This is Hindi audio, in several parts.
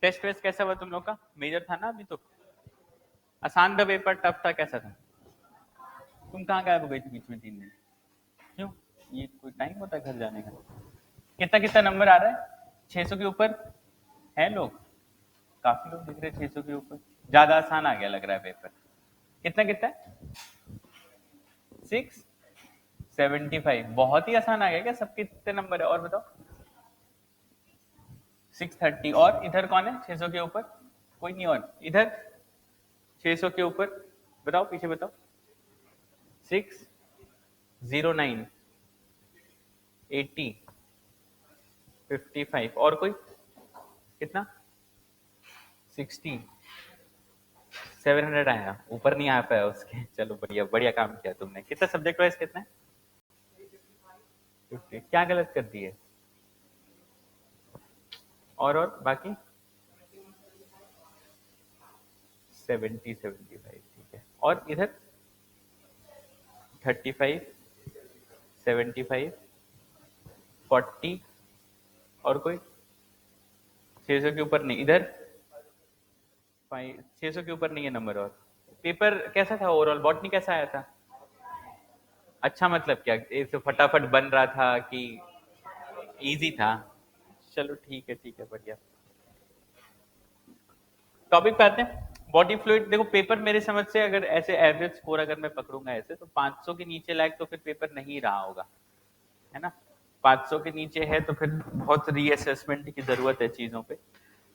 टेस्ट वेस्ट कैसा हुआ तुम लोग का? मेजर था ना अभी तो? आसान था पेपर, टफ था, कैसा था? तुम कहाँ गायब हो गई थी बीच में 3 दिन? क्यों? ये कोई टाइम होता है घर जाने का? कितना कितना नंबर आ रहा है? 600 के ऊपर है लोग? काफी लोग दिख रहे हैं 600 के ऊपर। ज्यादा आसान आ गया लग रहा है पेपर। कितना कितना है? 675। बहुत ही आसान आ गया क्या? सबके कितने नंबर है और बताओ? 630। और इधर कौन है 600 के ऊपर? कोई नहीं। और इधर 600 के ऊपर बताओ, पीछे बताओ। 609, 80, 55। और कोई? कितना? 60, 700 आया, ऊपर नहीं आ पाया उसके। चलो बढ़िया, बढ़िया काम किया तुमने। कितना सब्जेक्ट वाइज कितना है? 50। क्या गलत कर दिए? और बाकी 70, 75। ठीक है। और इधर 35, 75, 40। और कोई? 600 के ऊपर नहीं इधर? 600 के ऊपर नहीं है नंबर। और पेपर कैसा था ओवरऑल? बॉटनी कैसा आया था? अच्छा मतलब क्या, एक फटाफट बन रहा था कि इजी था? चलो ठीक है, ठीक है, बढ़िया। टॉपिक पे आते हैं। Body fluid. देखो पेपर मेरे समझ से अगर ऐसे एवरेज स्कोर अगर मैं पकड़ूंगा ऐसे तो 500 के नीचे लायक तो फिर पेपर नहीं रहा होगा, है ना? 500 के नीचे है तो फिर बहुत रीअसेसमेंट की जरूरत है चीजों पे।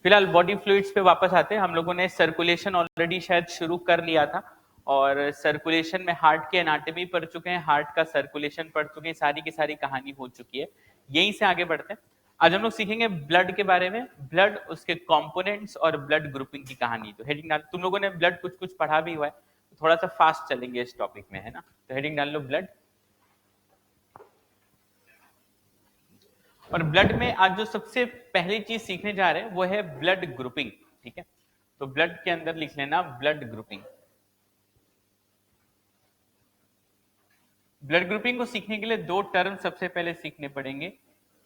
फिलहाल बॉडी फ्लूइड्स पे वापस आते हैं। हम लोगों ने सर्कुलेशन ऑलरेडी शायद शुरू कर लिया था, और सर्कुलेशन में हार्ट के एनाटॉमी पढ़ चुके हैं, हार्ट का सर्कुलेशन पढ़ चुके हैं, सारी की सारी कहानी हो चुकी है। यहीं से आगे बढ़ते हैं। आज हम लोग सीखेंगे ब्लड के बारे में, ब्लड, उसके कंपोनेंट्स और ब्लड ग्रुपिंग की कहानी। तो हेडिंग डाल, तुम लोगों ने ब्लड कुछ कुछ पढ़ा भी हुआ है, तो थोड़ा सा फास्ट चलेंगे इस टॉपिक में, है ना? तो हेडिंग डाल लो ब्लड। और ब्लड में आज जो सबसे पहली चीज सीखने जा रहे हैं वो है ब्लड ग्रुपिंग। ठीक है, तो ब्लड के अंदर लिख लेना ब्लड ग्रुपिंग। ब्लड ग्रुपिंग को सीखने के लिए दो टर्म सबसे पहले सीखने पड़ेंगे।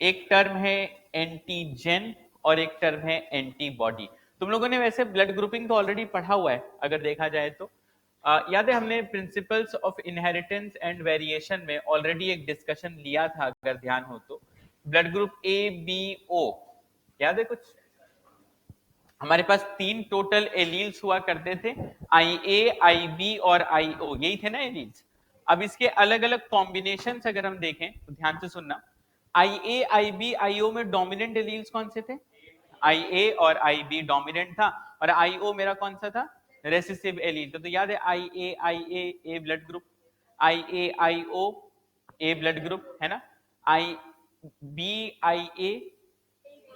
एक टर्म है एंटीजन और एक टर्म है एंटीबॉडी। तुम लोगों ने वैसे ब्लड ग्रुपिंग तो ऑलरेडी पढ़ा हुआ है अगर देखा जाए तो। याद है हमने principles of inheritance and variation में ऑलरेडी एक डिस्कशन लिया था अगर ध्यान हो तो। Blood group A B O, याद है कुछ? हमारे पास 3 टोटल एलील्स हुआ करते थे, आई ए, आई बी और आई ओ, यही थे ना एलील्स। अब इसके अलग अलग कॉम्बिनेशन अगर हम देखें तो ध्यान से सुनना। आई ए, आई बी, आई ओ में डोमिनेंट एलील्स कौन से थे? आई ए और आई बी डोमिनेंट था, और आई ओ मेरा कौन सा था? Recessive allele. तो याद है आई ए ब्लड ग्रुप, आई ए आई ओ ए ब्लड ग्रुप, है ना? आई बी आई ए,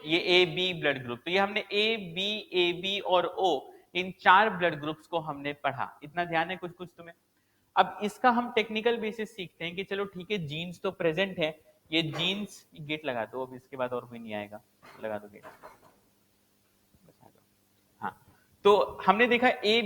ये ए बी ब्लड ग्रुप। तो ये हमने ए बी और ओ, इन 4 ब्लड ग्रुप्स को हमने पढ़ा। इतना ध्यान है कुछ कुछ तुम्हें? अब इसका हम टेक्निकल बेसिस सीखते हैं कि चलो ठीक है, जीन्स तो प्रेजेंट है, ये जीन्स, गेट लगा दो, अब इसके बाद और कोई नहीं आएगा, लगा दो गेट। हाँ, तो हमने देखा ए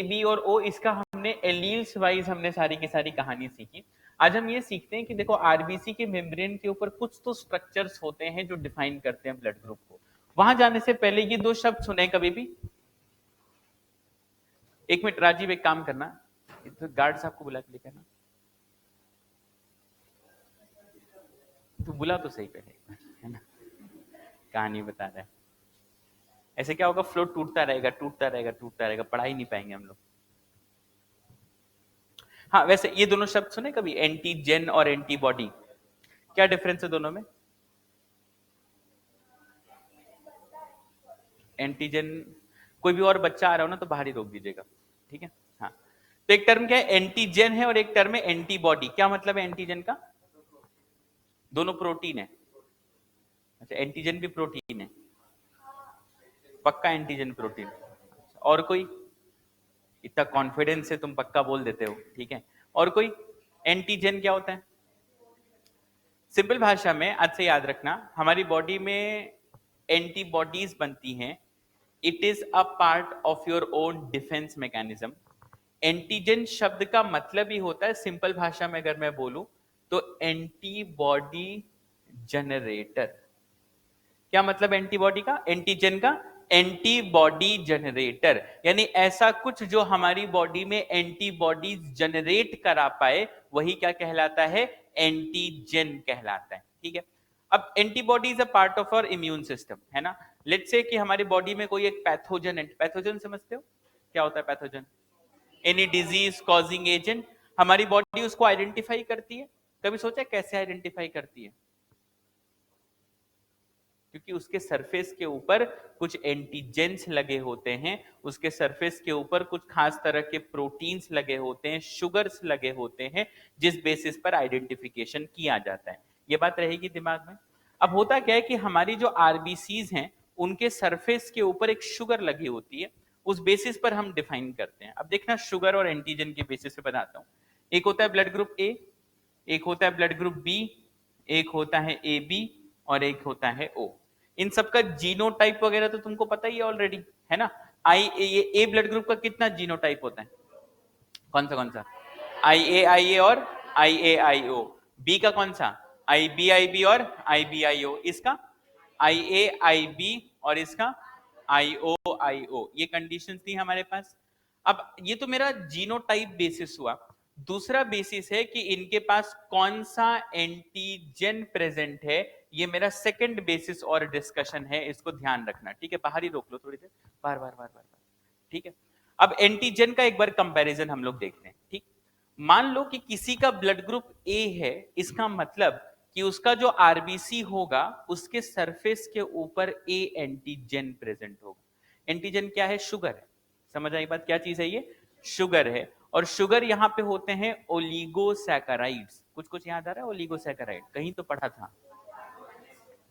बी और ओ, इसका हमने एलील्स वाइज हमने सारी की सारी कहानी सीखी। आज हम ये सीखते हैं कि देखो आरबीसी के मेम्ब्रेन के ऊपर कुछ तो स्ट्रक्चर्स होते हैं जो डिफाइन करते हैं ब्लड ग्रुप को। वहां जाने से पहले ये 2 शब्द सुने कभी भी? एक मिनट राजीव, एक काम करना, तो गार्ड साहब को बुला के लेकर ना, तो बुला तो सही पहले, है ना? कहानी बता रहा है। ऐसे क्या होगा, फ्लो टूटता रहेगा, टूटता रहेगा, टूटता रहेगा, पढ़ा ही नहीं पाएंगे हम लोग। हाँ, वैसे ये दोनों शब्द सुने कभी, एंटीजन और एंटीबॉडी? क्या डिफरेंस है दोनों में? एंटीजन, कोई भी और बच्चा आ रहा हो ना तो बाहर ही रोक दीजिएगा, ठीक है? हाँ, तो एक टर्म क्या है, एंटीजन है, और एक टर्म है एंटीबॉडी। क्या मतलब है एंटीजन का? दोनों प्रोटीन है। अच्छा, एंटीजन भी प्रोटीन है? पक्का एंटीजन प्रोटीन? और कोई? इतना कॉन्फिडेंस है तुम पक्का बोल देते हो, ठीक है। और कोई? एंटीजन क्या होता है? सिंपल भाषा में आज से याद रखना, हमारी बॉडी में एंटीबॉडीज बनती हैं। It is a part of your own defence mechanism. Antigen शब्द का मतलब ही होता है, सिंपल भाषा में अगर मैं बोलूं तो, एंटीबॉडी जनरेटर। क्या मतलब एंटीबॉडी का, एंटीजन का? एंटीबॉडी जनरेटर, यानी ऐसा कुछ जो हमारी बॉडी में एंटीबॉडीज जनरेट करा पाए, वही क्या कहलाता है? एंटीजन कहलाता है। ठीक है, अब antibody is a part of our immune system, है ना। लेट्स से कि हमारी बॉडी में कोई एक पैथोजन है। पैथोजन समझते हो क्या होता है pathogen? Any disease causing agent. हमारी बॉडी उसको आइडेंटिफाई करती है। कभी सोचा कैसे आइडेंटिफाई करती है? क्योंकि उसके सरफेस के ऊपर कुछ एंटीजेंस लगे होते हैं, उसके सरफेस के ऊपर कुछ खास तरह के प्रोटीन्स लगे होते हैं, शुगर्स लगे होते हैं, जिस बेसिस पर आइडेंटिफिकेशन किया जाता है। ये बात रहेगी दिमाग में। अब होता क्या है कि हमारी जो आरबीसीज हैं, उनके सरफेस के ऊपर एक शुगर लगी होती है, उस बेसिस पर हम डिफाइन करते हैं। अब देखना, शुगर और एंटीजन के बेसिस पे बताता हूं। एक होता है ब्लड ग्रुप ए, एक होता है ब्लड ग्रुप बी, एक होता है ए बी, और एक होता है ओ। इन सबका जीनोटाइप वगैरह तो तुमको पता ही है ऑलरेडी, है ना। ये ए ब्लड ग्रुप का कितना जीनोटाइप होता है? कौन सा? आई ए और आई ओ। बी का कौन सा? आई बी और आई ओ। इसका आई बी और इसका आई ओ। ये कंडीशंस थी हमारे पास। अब ये तो मेरा जीनोटाइप बेसिस हुआ। दूसरा बेसिस है कि इनके पास कौन सा एंटीजन प्रेजेंट है, ये मेरा सेकंड बेसिस और डिस्कशन है। इसको ध्यान रखना, ठीक है। बाहर ही रोक लो थोड़ी देर, बार बार बार बार, ठीक है। अब एंटीजन का एक बार कंपैरिजन हम लोग देखते हैं, ठीक। मान लो कि किसी का ब्लड ग्रुप ए है, इसका मतलब कि उसका जो आरबीसी होगा, उसके सरफेस के ऊपर ए एंटीजन प्रेजेंट होगा। एंटीजन क्या है? शुगर है। समझ आई बात? क्या चीज है ये? शुगर है। और शुगर यहाँ पे होते हैं ओलिगोसैकेराइड्स। कुछ कुछ याद आ रहा है? ओलिगोसैकेराइड कहीं तो पढ़ा था।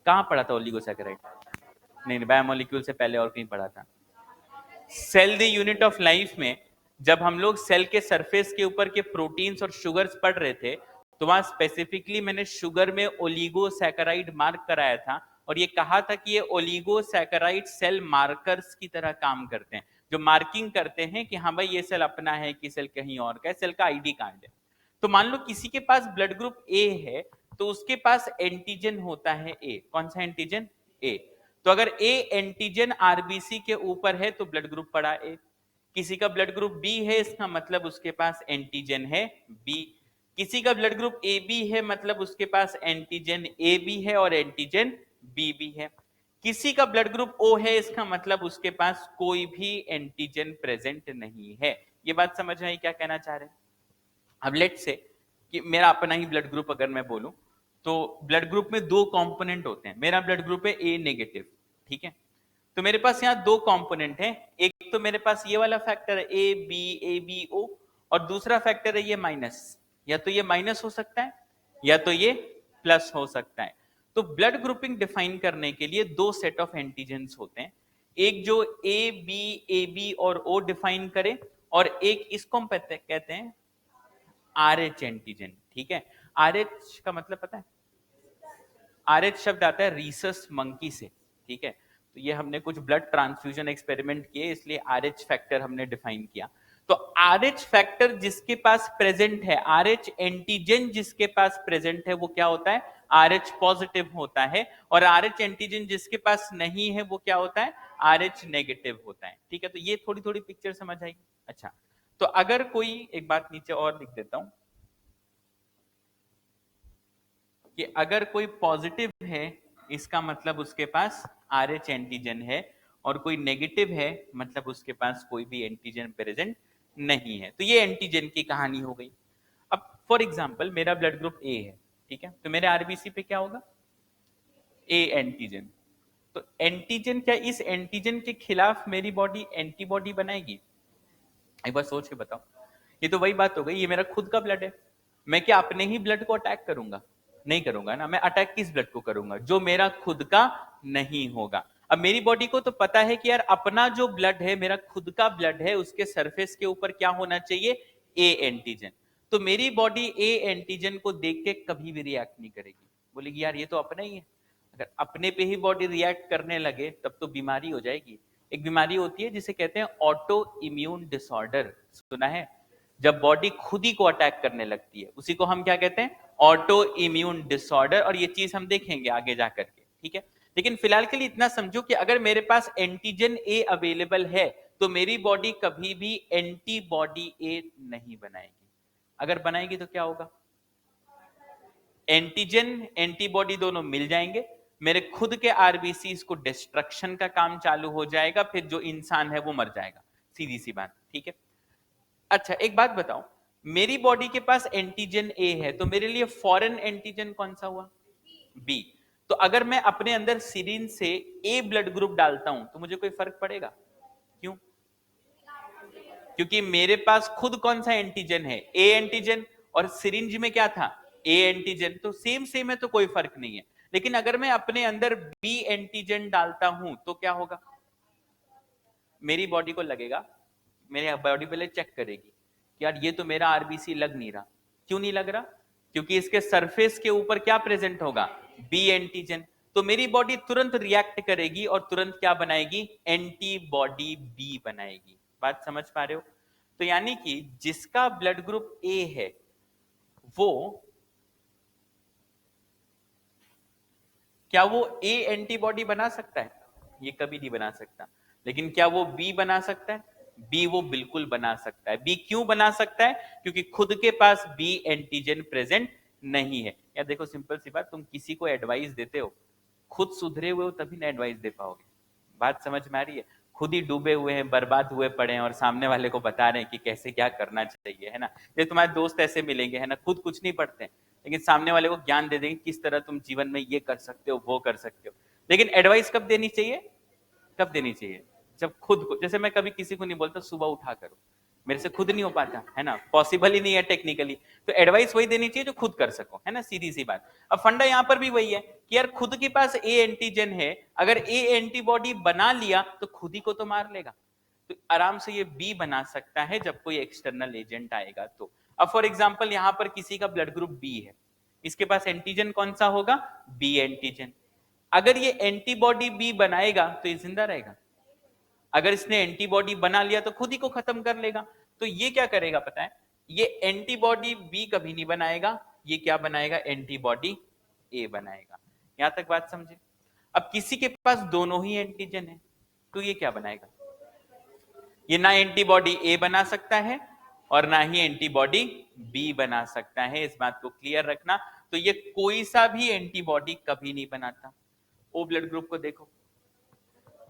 कहाँ पढ़ा था ओलिगोसैकेराइड? नहीं, बायोमोलिक्यूल से पहले और कहीं पढ़ा था। Cell the unit of life में जब हम लोग सेल के सरफेस के ऊपर के प्रोटीन्स और शुगर्स पढ़ रहे थे, तो वहां स्पेसिफिकली मैंने शुगर में ओलिगोसैकेराइड मार्क कराया था, और ये कहा था कि ये ओलिगोसैकेराइड सेल मार्कर्स की तरह काम करते हैं, जो मार्किंग करते हैं कि हाँ भाई ये सेल अपना है कि सेल कहीं और का है, सेल का आईडी कार्ड है। तो मान लो किसी के पास ब्लड ग्रुप ए है, तो उसके पास एंटीजन होता है ए। कौन सा एंटीजन? ए। तो अगर ए एंटीजन आरबीसी के ऊपर है तो ब्लड ग्रुप पड़ा ए। किसी का ब्लड ग्रुप बी है, इसका मतलब उसके पास एंटीजन है बी। किसी का ब्लड ग्रुप ए बी है, मतलब उसके पास एंटीजन ए बी है और एंटीजन बी भी है। किसी का ब्लड ग्रुप ओ है, इसका मतलब उसके पास कोई भी एंटीजन प्रेजेंट नहीं है। ये बात समझ आई क्या कहना चाह रहे हैं? अब लेट से कि मेरा अपना ही ब्लड ग्रुप अगर मैं बोलूं, तो ब्लड ग्रुप में दो कंपोनेंट होते हैं। मेरा ब्लड ग्रुप है ए नेगेटिव, ठीक है। तो मेरे पास यहाँ दो कंपोनेंट हैं। एक तो मेरे पास ये वाला फैक्टर है ए बी ओ, और दूसरा फैक्टर है ये माइनस। या तो ये माइनस हो सकता है या तो ये प्लस हो सकता है। तो ब्लड ग्रुपिंग डिफाइन करने के लिए दो सेट ऑफ एंटीजेंस होते हैं। एक जो ए बी और ओ डिफाइन करे, और एक इसको हम कहते हैं RH एंटीजन, ठीक है। RH का मतलब पता है? RH शब्द आता है रीसस मंकी से, ठीक है। तो ये हमने कुछ ब्लड ट्रांसफ्यूजन एक्सपेरिमेंट किए, इसलिए RH फैक्टर हमने डिफाइन किया। तो RH फैक्टर जिसके पास प्रेजेंट है, RH एंटीजन जिसके पास प्रेजेंट है, वो क्या होता है? RH पॉजिटिव होता है। और RH एंटीजन जिसके पास नहीं है, वो क्या होता है? RH नेगेटिव होता है, ठीक है। तो ये थोड़ी थोड़ी पिक्चर समझ आई। अच्छा, तो अगर कोई, एक बात नीचे और लिख देता हूं, कि अगर कोई पॉजिटिव है, इसका मतलब उसके पास RH एंटीजन है, और कोई नेगेटिव है, मतलब उसके पास कोई भी एंटीजन प्रेजेंट नहीं है। तो ये एंटीजन की कहानी हो गई। अब फॉर एग्जांपल मेरा ब्लड ग्रुप ए है, ठीक है। तो मेरे आरबीसी पे क्या होगा? A antigen. तो एंटीजन, क्या इस एंटीजन के खिलाफ मेरी बॉडी एंटीबॉडी बनाएगी? एक बार सोच के बताओ। ये तो वही बात हो गई, ये मेरा खुद का ब्लड है, मैं क्या अपने ही ब्लड को अटैक करूंगा? नहीं करूंगा ना। मैं अटैक किस ब्लड को करूंगा? जो मेरा खुद का नहीं होगा। अब मेरी बॉडी को तो पता है कि यार अपना जो ब्लड है, मेरा खुद का ब्लड है, उसके सरफेस के ऊपर क्या होना चाहिए? A antigen. तो मेरी बॉडी ए एंटीजन को देख के कभी भी रिएक्ट नहीं करेगी, बोलेगी यार ये तो अपना ही है। अगर अपने पे ही बॉडी रिएक्ट करने लगे, तब तो बीमारी हो जाएगी। एक बीमारी होती है जिसे कहते हैं ऑटो इम्यून डिसऑर्डर, सुना है? जब बॉडी खुद ही को अटैक करने लगती है, उसी को हम क्या कहते हैं? Auto immune disorder. और ये चीज हम देखेंगे आगे जाकर के, ठीक है। लेकिन फिलहाल के लिए इतना समझो कि अगर मेरे पास एंटीजन ए अवेलेबल है तो मेरी बॉडी कभी भी एंटीबॉडी ए नहीं बनाएगी। अगर बनाएगी तो क्या होगा, एंटीजन एंटीबॉडी दोनों मिल जाएंगे, मेरे खुद के आरबीसी को डिस्ट्रक्शन का काम चालू हो जाएगा, फिर जो इंसान है वो मर जाएगा, सीधी सी बात, ठीक है। अच्छा एक बात बताओ, मेरी बॉडी के पास एंटीजन ए है तो मेरे लिए फॉरेन एंटीजन कौन सा हुआ, बी। तो अगर मैं अपने अंदर सिरिंज से ए ब्लड ग्रुप डालता हूं तो मुझे कोई फर्क पड़ेगा, क्यों, क्योंकि मेरे पास खुद कौन सा एंटीजन है, ए एंटीजन, और सिरिंज में क्या था, ए एंटीजन, तो सेम सेम है तो कोई फर्क नहीं है। लेकिन अगर मैं अपने अंदर बी एंटीजन डालता हूं तो क्या होगा, मेरी बॉडी को लगेगा, मेरी बॉडी पहले चेक करेगी कि यार ये तो मेरा आरबीसी लग नहीं रहा, क्यों नहीं लग रहा, क्योंकि इसके सरफेस के ऊपर क्या प्रेजेंट होगा, बी एंटीजन। तो मेरी बॉडी तुरंत रिएक्ट करेगी और तुरंत क्या बनाएगी, एंटीबॉडी बी बनाएगी। बात समझ पा रहे हो। तो यानी कि जिसका ब्लड ग्रुप ए है वो, क्या वो ए एंटीबॉडी बना सकता है, ये कभी नहीं बना सकता। लेकिन क्या वो बी बना सकता है, बी वो बिल्कुल बना सकता है। बी क्यों बना सकता है, क्योंकि खुद के पास बी एंटीजन प्रेजेंट नहीं है। या देखो सिंपल सी बात, तुम किसी को एडवाइस देते हो, खुद सुधरे हुए हो तभी ना एडवाइस दे पाओगे। बात समझ में आ रही है, खुद ही डूबे हुए हैं, बर्बाद हुए पड़े हैं और सामने वाले को बता रहे हैं कि कैसे क्या करना चाहिए, है ना। ये तुम्हारे दोस्त ऐसे मिलेंगे, है ना, खुद कुछ नहीं पढ़ते हैं लेकिन सामने वाले को ज्ञान दे देंगे किस तरह तुम जीवन में ये कर सकते हो, वो कर सकते हो। लेकिन एडवाइस कब देनी चाहिए, कब देनी चाहिए, जब खुद को, जैसे मैं कभी किसी को नहीं बोलता सुबह उठा करो, मेरे से खुद नहीं हो पाता, है ना, पॉसिबल ही नहीं है टेक्निकली। तो एडवाइस वही देनी चाहिए जो खुद कर सको, है ना, सीधी सी बात। अब फंडा यहां पर भी वही है कि यार खुद के पास ए एंटीजन है, अगर ए एंटीबॉडी बना लिया तो खुद ही को तो मार लेगा, तो आराम से ये बी बना सकता है जब कोई एक्सटर्नल एजेंट आएगा तो। अब फॉर एग्जाम्पल यहां पर किसी का ब्लड ग्रुप बी है, इसके पास एंटीजन कौन सा होगा, बी एंटीजन। अगर ये एंटीबॉडी बी बनाएगा तो ये जिंदा रहेगा, अगर इसने एंटीबॉडी बना लिया तो खुद ही को खत्म कर लेगा। तो ये क्या करेगा पता है, ये एंटीबॉडी बी कभी नहीं बनाएगा, ये क्या बनाएगा, एंटीबॉडी ए बनाएगा। यहां तक बात समझे। अब किसी के पास दोनों ही एंटीजन है तो ये क्या बनाएगा, ये ना एंटीबॉडी ए बना सकता है और ना ही एंटीबॉडी बी बना सकता है, इस बात को क्लियर रखना। तो ये कोई सा भी एंटीबॉडी कभी नहीं बनाता। ओ ब्लड ग्रुप को देखो,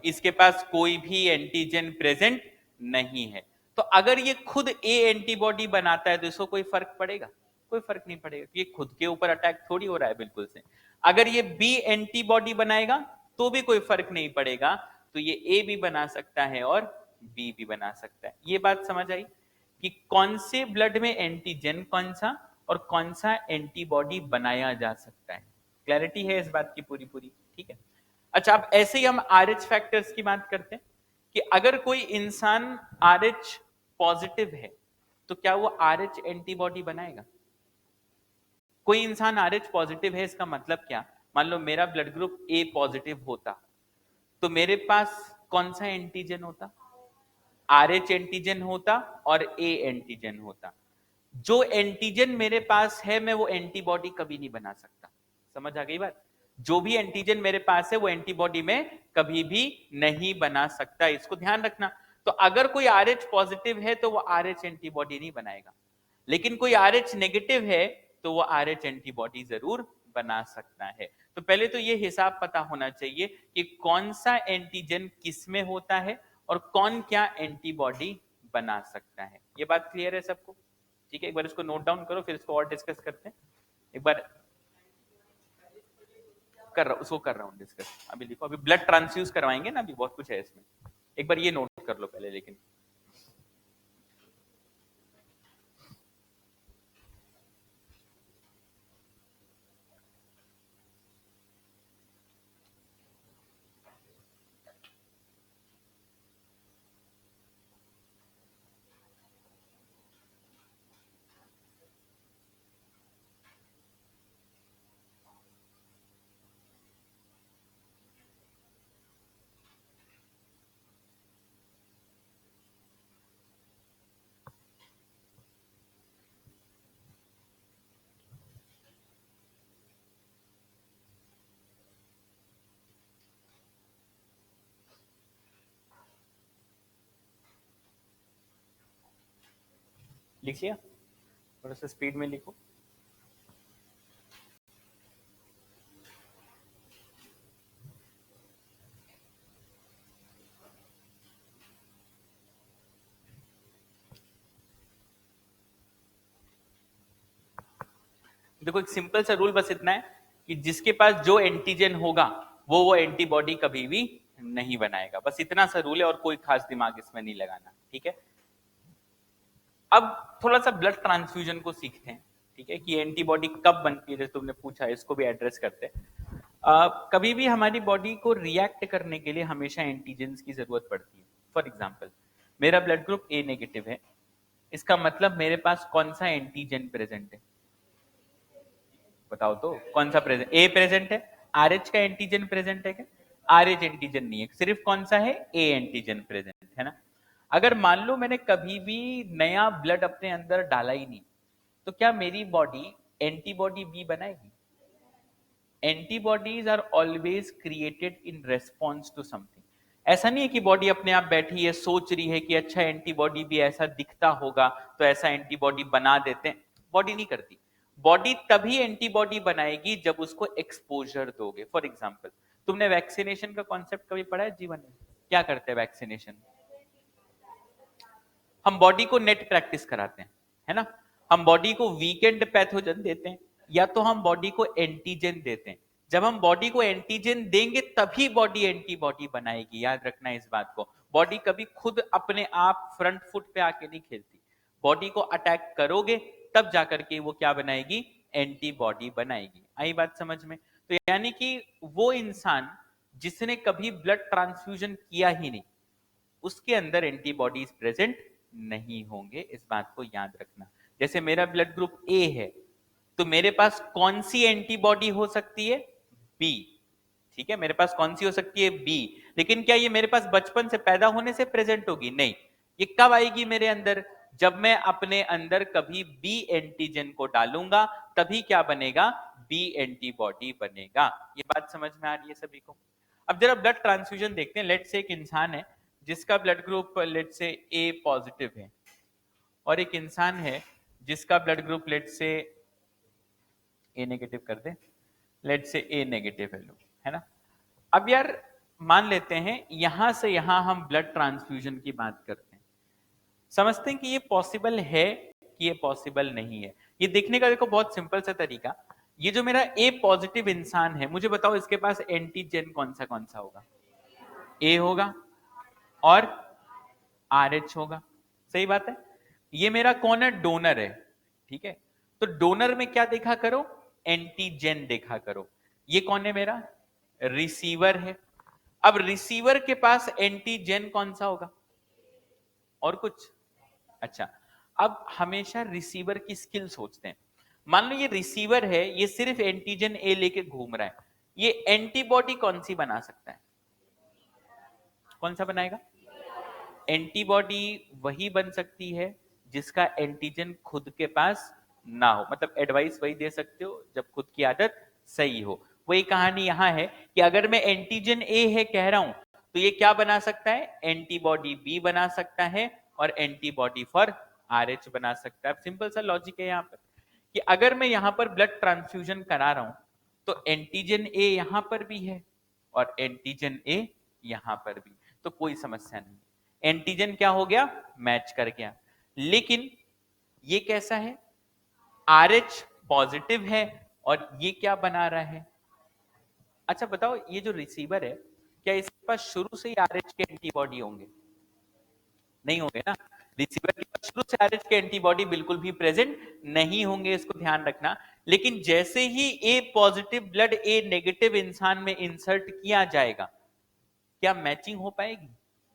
इसके पास कोई भी एंटीजन प्रेजेंट नहीं है। तो अगर ये खुद ए एंटीबॉडी बनाता है तो इसको कोई फर्क पड़ेगा, कोई फर्क नहीं पड़ेगा, ये खुद के ऊपर अटैक थोड़ी हो रहा है बिल्कुल से। अगर ये बी एंटीबॉडी बनाएगा तो भी कोई फर्क नहीं पड़ेगा, तो ये ए भी बना सकता है और बी भी बना सकता है। ये बात समझ आई कि कौन से ब्लड में एंटीजन कौन सा और कौन सा एंटीबॉडी बनाया जा सकता है। क्लैरिटी है इस बात की पूरी पूरी, ठीक है। अच्छा अब ऐसे ही हम आरएच फैक्टर्स की बात करते हैं कि अगर कोई इंसान आरएच पॉजिटिव है तो क्या वो आरएच एंटीबॉडी बनाएगा। कोई इंसान आरएच पॉजिटिव है, इसका मतलब क्या, मान लो मेरा ब्लड ग्रुप ए पॉजिटिव होता तो मेरे पास कौन सा एंटीजन होता, आरएच एंटीजन होता और ए एंटीजन होता। जो एंटीजन मेरे पास है मैं वो एंटीबॉडी कभी नहीं बना सकता। समझ आ गई बात, जो भी एंटीजन मेरे पास है वो एंटीबॉडी में कभी भी नहीं बना सकता, इसको ध्यान रखना। तो अगर कोई आरएच पॉजिटिव है तो वो आरएच एंटीबॉडी नहीं बनाएगा, लेकिन कोई आरएच नेगेटिव है तो वो आरएच एंटीबॉडी जरूर बना सकता है। तो पहले तो ये हिसाब पता होना चाहिए कि कौन सा एंटीजन किस में होता है और कौन क्या एंटीबॉडी बना सकता है। ये बात क्लियर है सबको, ठीक है। एक बार इसको नोट डाउन करो फिर इसको और डिस्कस करते हैं। एक बार उसको कर रहा हूँ डिस्कस, अभी लिखो, अभी ब्लड ट्रांसफ्यूज करवाएंगे ना, अभी बहुत कुछ है इसमें। एक बार ये नोट कर लो पहले लेकिन। लिख लिया? थोड़ा सा स्पीड में लिखो। देखो एक सिंपल सा रूल बस इतना है कि जिसके पास जो एंटीजन होगा वो एंटीबॉडी कभी भी नहीं बनाएगा। बस इतना सा रूल है और कोई खास दिमाग इसमें नहीं लगाना, ठीक है। अब थोड़ा सा ब्लड ट्रांसफ्यूजन को सीखते हैं, ठीक है, कि एंटीबॉडी कब बनती है, जैसे तुमने पूछा, इसको भी एड्रेस करते हैं। कभी भी हमारी बॉडी को रिएक्ट करने के लिए हमेशा एंटीजेंस की जरूरत पड़ती है। फॉर एग्जाम्पल, मेरा ब्लड ग्रुप ए नेगेटिव है, इसका मतलब मेरे पास कौन सा एंटीजन प्रेजेंट है? बताओ तो कौन सा प्रेजेंट? ए प्रेजेंट है। आरएच का एंटीजन प्रेजेंट है क्या? आरएच एंटीजन नहीं है, सिर्फ कौन सा है? ए एंटीजन प्रेजेंट है ना। अगर मान लो मैंने कभी भी नया ब्लड अपने अंदर डाला ही नहीं, तो क्या मेरी बॉडी एंटीबॉडी बी बनाएगी? Antibodies are always created in response to something. ऐसा नहीं है कि बॉडी अपने आप बैठी है सोच रही है कि अच्छा एंटीबॉडी भी ऐसा दिखता होगा तो ऐसा एंटीबॉडी बना देते हैं। बॉडी नहीं करती। बॉडी तभी एंटीबॉडी बनाएगी जब उसको एक्सपोजर दोगे। फॉर एग्जाम्पल, तुमने वैक्सीनेशन का कॉन्सेप्ट कभी पढ़ा है जीवन में? क्या करते हैं वैक्सीनेशन? हम बॉडी को नेट प्रैक्टिस कराते हैं, है ना। हम बॉडी को वीकेंड पैथोजन देते हैं या तो हम बॉडी को एंटीजन देते हैं। जब हम बॉडी को एंटीजन देंगे तभी बॉडी एंटीबॉडी बनाएगी, याद रखना इस बात को। बॉडी कभी खुद अपने आप फ्रंट फुट पे आके नहीं खेलती। बॉडी को अटैक करोगे तब जाकर के वो क्या बनाएगी? एंटीबॉडी बनाएगी। आई बात समझ में? तो यानी कि वो इंसान जिसने कभी ब्लड ट्रांसफ्यूजन किया ही नहीं, उसके अंदर एंटीबॉडीज प्रेजेंट नहीं होंगे, इस बात को याद रखना। जैसे मेरा ब्लड ग्रुप ए है, तो मेरे पास कौन सी एंटीबॉडी हो सकती है? बी। ठीक है, मेरे पास कौन सी हो सकती है? बी। लेकिन क्या ये मेरे पास बचपन से, पैदा होने से प्रेजेंट होगी? नहीं। ये कब आएगी मेरे अंदर? जब मैं अपने अंदर कभी बी एंटीजन को डालूंगा तभी क्या बनेगा? बी एंटीबॉडी बनेगा। ये बात समझ में आ रही है सभी को? अब जरा ब्लड ट्रांसफ्यूजन देखते हैं। लेट से एक इंसान है जिसका ब्लड ग्रुप लेट से ए पॉजिटिव है, और एक इंसान है जिसका ब्लड ग्रुप लेट से ए नेगेटिव कर दे, लेट से ए नेगेटिव है लोग, है ना। अब यार मान लेते हैं यहां से यहां हम ब्लड ट्रांसफ्यूजन की बात करते हैं, समझते हैं कि ये पॉसिबल है कि ये पॉसिबल नहीं है। ये देखने का देखो बहुत सिंपल सा तरीका, ये जो मेरा ए पॉजिटिव इंसान है, मुझे बताओ इसके पास एंटीजन कौन सा होगा? ए होगा और आरएच होगा। सही बात है। ये मेरा कौन है? डोनर है, ठीक है। तो डोनर में क्या देखा करो? एंटीजन देखा करो। ये कौन है? मेरा रिसीवर है। अब रिसीवर के पास एंटीजन कौन सा होगा? और कुछ? अच्छा, अब हमेशा रिसीवर की स्किल सोचते हैं। मान लो ये रिसीवर है, ये सिर्फ एंटीजन ए लेके घूम रहा है, ये एंटीबॉडी कौन सी बना सकता है? कौन सा बनाएगा? एंटीबॉडी वही बन सकती है जिसका एंटीजन खुद के पास ना हो। मतलब एडवाइस वही दे सकते हो जब खुद की आदत सही हो। वही कहानी यहां है कि अगर मैं एंटीजन ए है कह रहा हूं, तो ये क्या बना सकता है? एंटीबॉडी बी बना सकता है और एंटीबॉडी फॉर आरएच बना सकता है। सिंपल सा लॉजिक है यहाँ पर कि अगर मैं यहां पर ब्लड ट्रांसफ्यूजन करा रहा हूं तो एंटीजन ए यहां पर भी है और एंटीजन ए यहां पर भी, तो कोई समस्या नहीं। एंटीजन क्या हो गया? मैच कर गया। लेकिन ये कैसा है? आरएच पॉजिटिव है और ये क्या बना रहा है? अच्छा बताओ, ये जो रिसीवर है क्या इसके पास शुरू से ही आरएच के एंटीबॉडी होंगे? नहीं होंगे ना। रिसीवर के पास शुरू से आरएच के एंटीबॉडी बिल्कुल भी प्रेजेंट नहीं होंगे, इसको ध्यान रखना। लेकिन जैसे ही ए पॉजिटिव ब्लड ए नेगेटिव इंसान में इंसर्ट किया जाएगा, क्या मैचिंग हो पाएगी?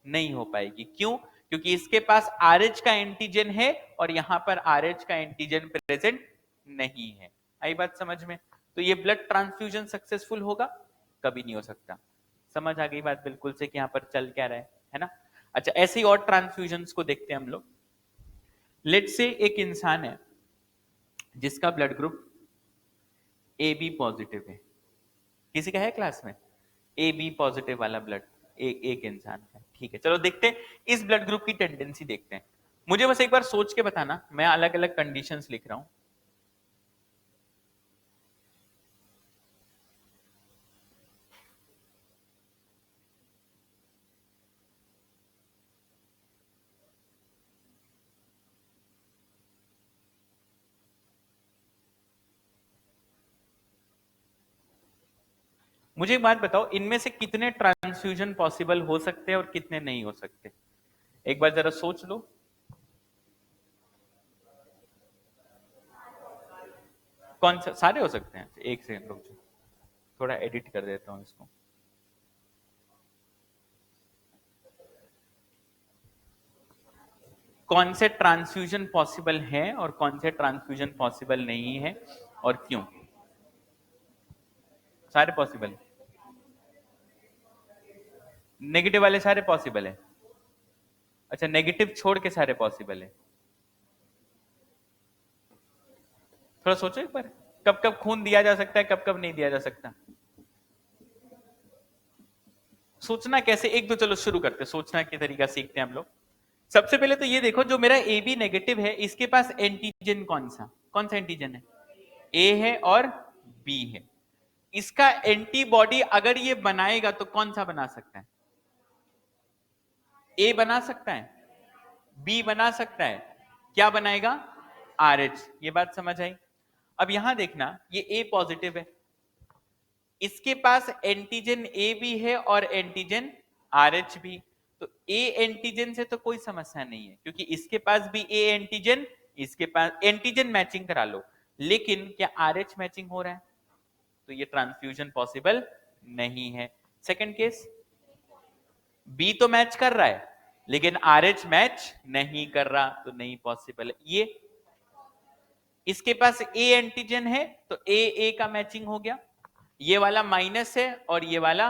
नहीं हो पाएगी। क्यों? क्योंकि इसके पास आरएच का एंटीजन है और यहां पर आरएच का एंटीजन प्रेजेंट नहीं है। आई बात समझ में? तो ये ब्लड ट्रांसफ्यूजन सक्सेसफुल होगा? कभी नहीं हो सकता। समझ आ गई बात बिल्कुल से कि यहां पर चल क्या रहा है ना। अच्छा, ऐसे ही और ट्रांसफ्यूजन को देखते हैं हम लोग। लेट से एक इंसान है जिसका blood group A B positive है। किसी का है क्लास में ए बी पॉजिटिव वाला ब्लड? एक इंसान है, ठीक है। चलो देखते हैं इस ब्लड ग्रुप की टेंडेंसी देखते हैं। मुझे बस एक बार सोच के बताना, मैं अलग अलग कंडीशंस लिख रहा हूं। मुझे एक बात बताओ, इनमें से कितने ट्रांसफ्यूजन पॉसिबल हो सकते हैं और कितने नहीं हो सकते? एक बार जरा सोच लो। कौन सा? सारे हो सकते हैं? एक सेकंड रुक जाओ, थोड़ा एडिट कर देता हूं इसको। कौन से ट्रांसफ्यूजन पॉसिबल हैं और कौन से ट्रांसफ्यूजन पॉसिबल नहीं है और क्यों? सारे पॉसिबल? नेगेटिव वाले सारे पॉसिबल है? अच्छा, नेगेटिव छोड़ के सारे पॉसिबल है। थोड़ा सोचो एक बार, कब कब खून दिया जा सकता है, कब कब नहीं दिया जा सकता? सोचना कैसे, एक दो चलो शुरू करते, सोचना के तरीका सीखते हैं हम लोग। सबसे पहले तो ये देखो, जो मेरा ए बी नेगेटिव है, इसके पास एंटीजन कौन सा एंटीजन है? ए है और बी है। इसका एंटीबॉडी अगर ये बनाएगा तो कौन सा बना सकता है? ए बना सकता है, बी बना सकता है, क्या बनाएगा? R H. ये बात समझ आई? अब यहां देखना, ये ए पॉजिटिव है, इसके पास एंटीजन ए भी है और एंटीजन आर एच भी। तो ए एंटीजन से तो कोई समस्या नहीं है, क्योंकि इसके पास भी ए एंटीजन, इसके पास एंटीजन मैचिंग करा लो। लेकिन क्या आर एच मैचिंग हो रहा है? तो ये ट्रांसफ्यूजन पॉसिबल नहीं है। सेकंड केस, बी तो मैच कर रहा है लेकिन आर एच मैच नहीं कर रहा, तो नहीं पॉसिबल है ये। इसके पास ए एंटीजन है तो ए ए का मैचिंग हो गया, ये वाला माइनस है और ये वाला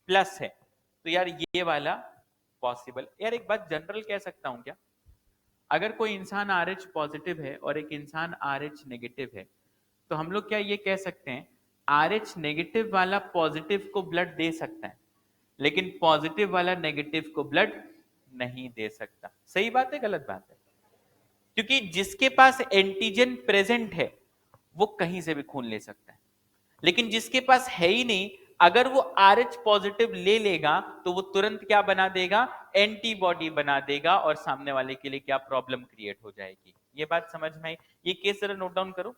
प्लस है, तो यार ये वाला पॉसिबल। यार एक बात जनरल कह सकता हूं क्या, अगर कोई इंसान आर एच पॉजिटिव है और एक इंसान आर एच नेगेटिव है, तो हम लोग क्या ये कह सकते हैं, आर एच नेगेटिव वाला पॉजिटिव को ब्लड दे सकता है लेकिन पॉजिटिव वाला नेगेटिव को ब्लड नहीं दे सकता। सही बात है गलत बात है? क्योंकि जिसके पास एंटीजन प्रेजेंट है वो कहीं से भी खून ले सकता है, लेकिन जिसके पास है ही नहीं, अगर वो आर एच पॉजिटिव ले लेगा तो वो तुरंत क्या बना देगा? एंटीबॉडी बना देगा, और सामने वाले के लिए क्या प्रॉब्लम क्रिएट हो जाएगी। ये बात समझ में आई? ये केस जरा नोट डाउन करो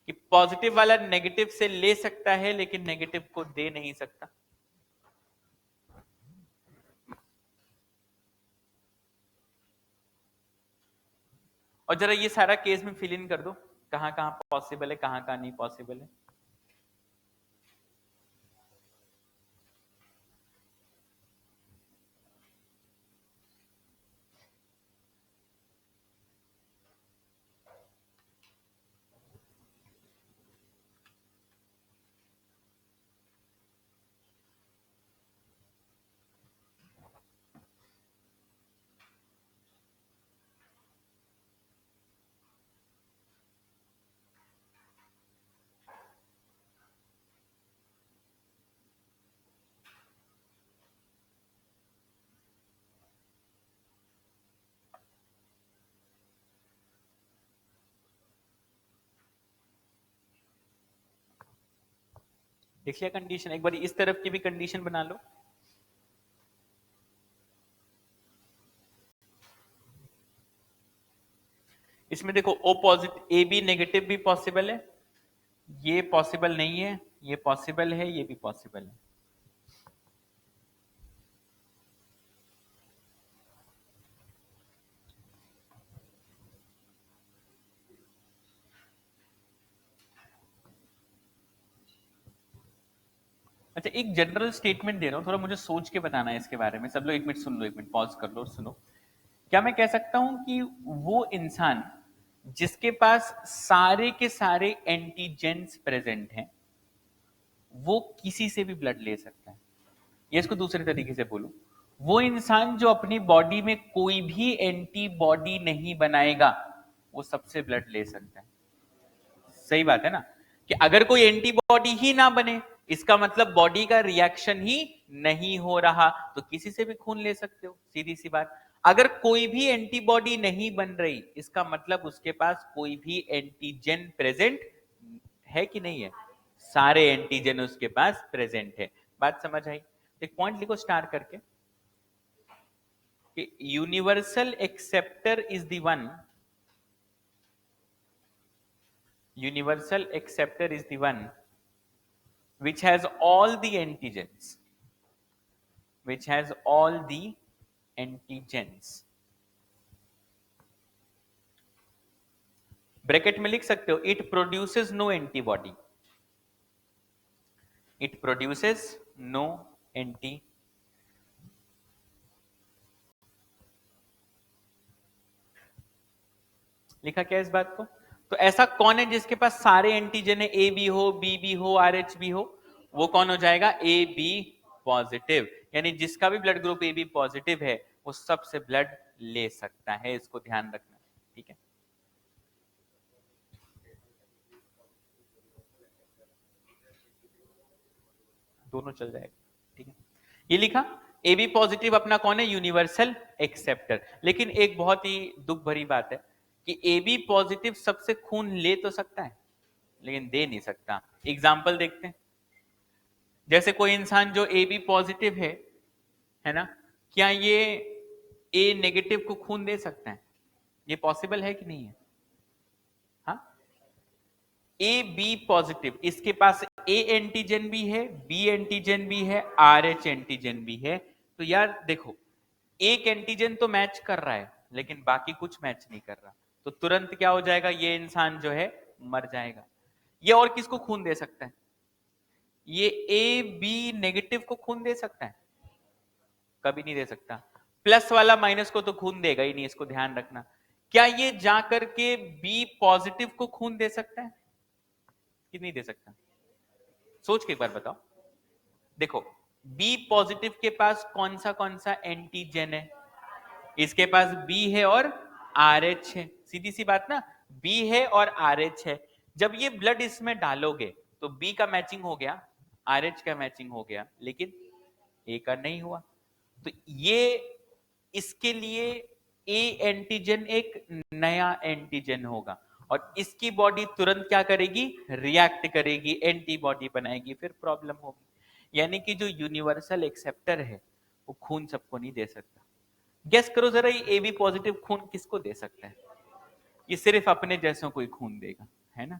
कि पॉजिटिव वाला नेगेटिव से ले सकता है लेकिन नेगेटिव को दे नहीं सकता। और जरा ये सारा केस में फिल इन कर दो, कहां कहां पॉसिबल है, कहां कहां नहीं पॉसिबल है। देख लिया कंडीशन? एक बार इस तरफ की भी कंडीशन बना लो। इसमें देखो, O positive A B negative भी पॉसिबल है, ये पॉसिबल नहीं है, ये पॉसिबल है, ये भी पॉसिबल है। अच्छा, एक जनरल स्टेटमेंट दे रहा हूं, थोड़ा मुझे सोच के बताना है इसके बारे में। सब लोग एक मिनट सुन लो, एक मिनट पॉज कर लो, सुनो। क्या मैं कह सकता हूं कि वो इंसान जिसके पास सारे के सारे एंटीजेंस प्रेजेंट हैं वो किसी से भी ब्लड ले सकता है, ये इसको दूसरे तरीके से बोलूं, वो इंसान जो अपनी बॉडी में कोई भी एंटीबॉडी नहीं बनाएगा वो सबसे ब्लड ले सकता है। सही बात है ना? कि अगर कोई एंटीबॉडी ही ना बने, इसका मतलब बॉडी का रिएक्शन ही नहीं हो रहा, तो किसी से भी खून ले सकते हो, सीधी सी बात। अगर कोई भी एंटीबॉडी नहीं बन रही, इसका मतलब उसके पास कोई भी एंटीजन प्रेजेंट है कि नहीं है? सारे एंटीजन उसके पास प्रेजेंट है। बात समझ आई? एक पॉइंट लिखो स्टार करके कि universal acceptor is the one, universal acceptor is the one which has all the antigens, which has all the antigens। Bracket में लिख सकते हो it produces no antibody, it produces no anti. लिखा क्या इस बात को? तो ऐसा कौन है जिसके पास सारे एंटीजन है, ए बी हो, बी बी हो, आर एच बी हो? वो कौन हो जाएगा? A B positive. यानी जिसका भी blood group A B positive है वो सबसे ब्लड ले सकता है, इसको ध्यान रखना। ठीक है, दोनों चल जाएगा। ठीक है, ये लिखा ए बी पॉजिटिव अपना कौन है? Universal acceptor. लेकिन एक बहुत ही दुख भरी बात है कि ए बी पॉजिटिव सबसे खून ले तो सकता है लेकिन दे नहीं सकता। एग्जाम्पल देखते हैं, जैसे कोई इंसान जो ए बी पॉजिटिव है ना, क्या ये ए नेगेटिव को खून दे सकता है? ये पॉसिबल है कि नहीं है? हाँ, ए बी पॉजिटिव, इसके पास ए एंटीजन भी है, बी एंटीजन भी है, आर एच एंटीजन भी है। तो यार देखो, एक एंटीजन तो मैच कर रहा है लेकिन बाकी कुछ मैच नहीं कर रहा, तो तुरंत क्या हो जाएगा? ये इंसान जो है मर जाएगा। ये और किसको खून दे सकता है? ये ए बी नेगेटिव को खून दे सकता है? कभी नहीं दे सकता। प्लस वाला माइनस को तो खून देगा ही नहीं, इसको ध्यान रखना। क्या ये जा करके बी पॉजिटिव को खून दे सकता है कि नहीं दे सकता? सोच के एक बार बताओ। देखो, बी पॉजिटिव के पास कौन सा एंटीजन है? इसके पास बी है और आर एच है, सीधी सी बात ना, बी है और आर एच है। जब ये ब्लड इसमें डालोगे तो बी का मैचिंग हो गया, आर एच का मैचिंग हो गया, लेकिन ए का नहीं हुआ। तो ये इसके लिए ए एंटीजन एक नया एंटीजन होगा और इसकी बॉडी तुरंत क्या करेगी? रिएक्ट करेगी, एंटीबॉडी बनाएगी, फिर प्रॉब्लम होगी। यानी कि जो यूनिवर्सल एक्सेप्टर है वो खून सबको नहीं दे सकता। गेस करो जरा, ये ए बी पॉजिटिव खून किसको दे सकता है? ये सिर्फ अपने जैसों को ही खून देगा, है ना?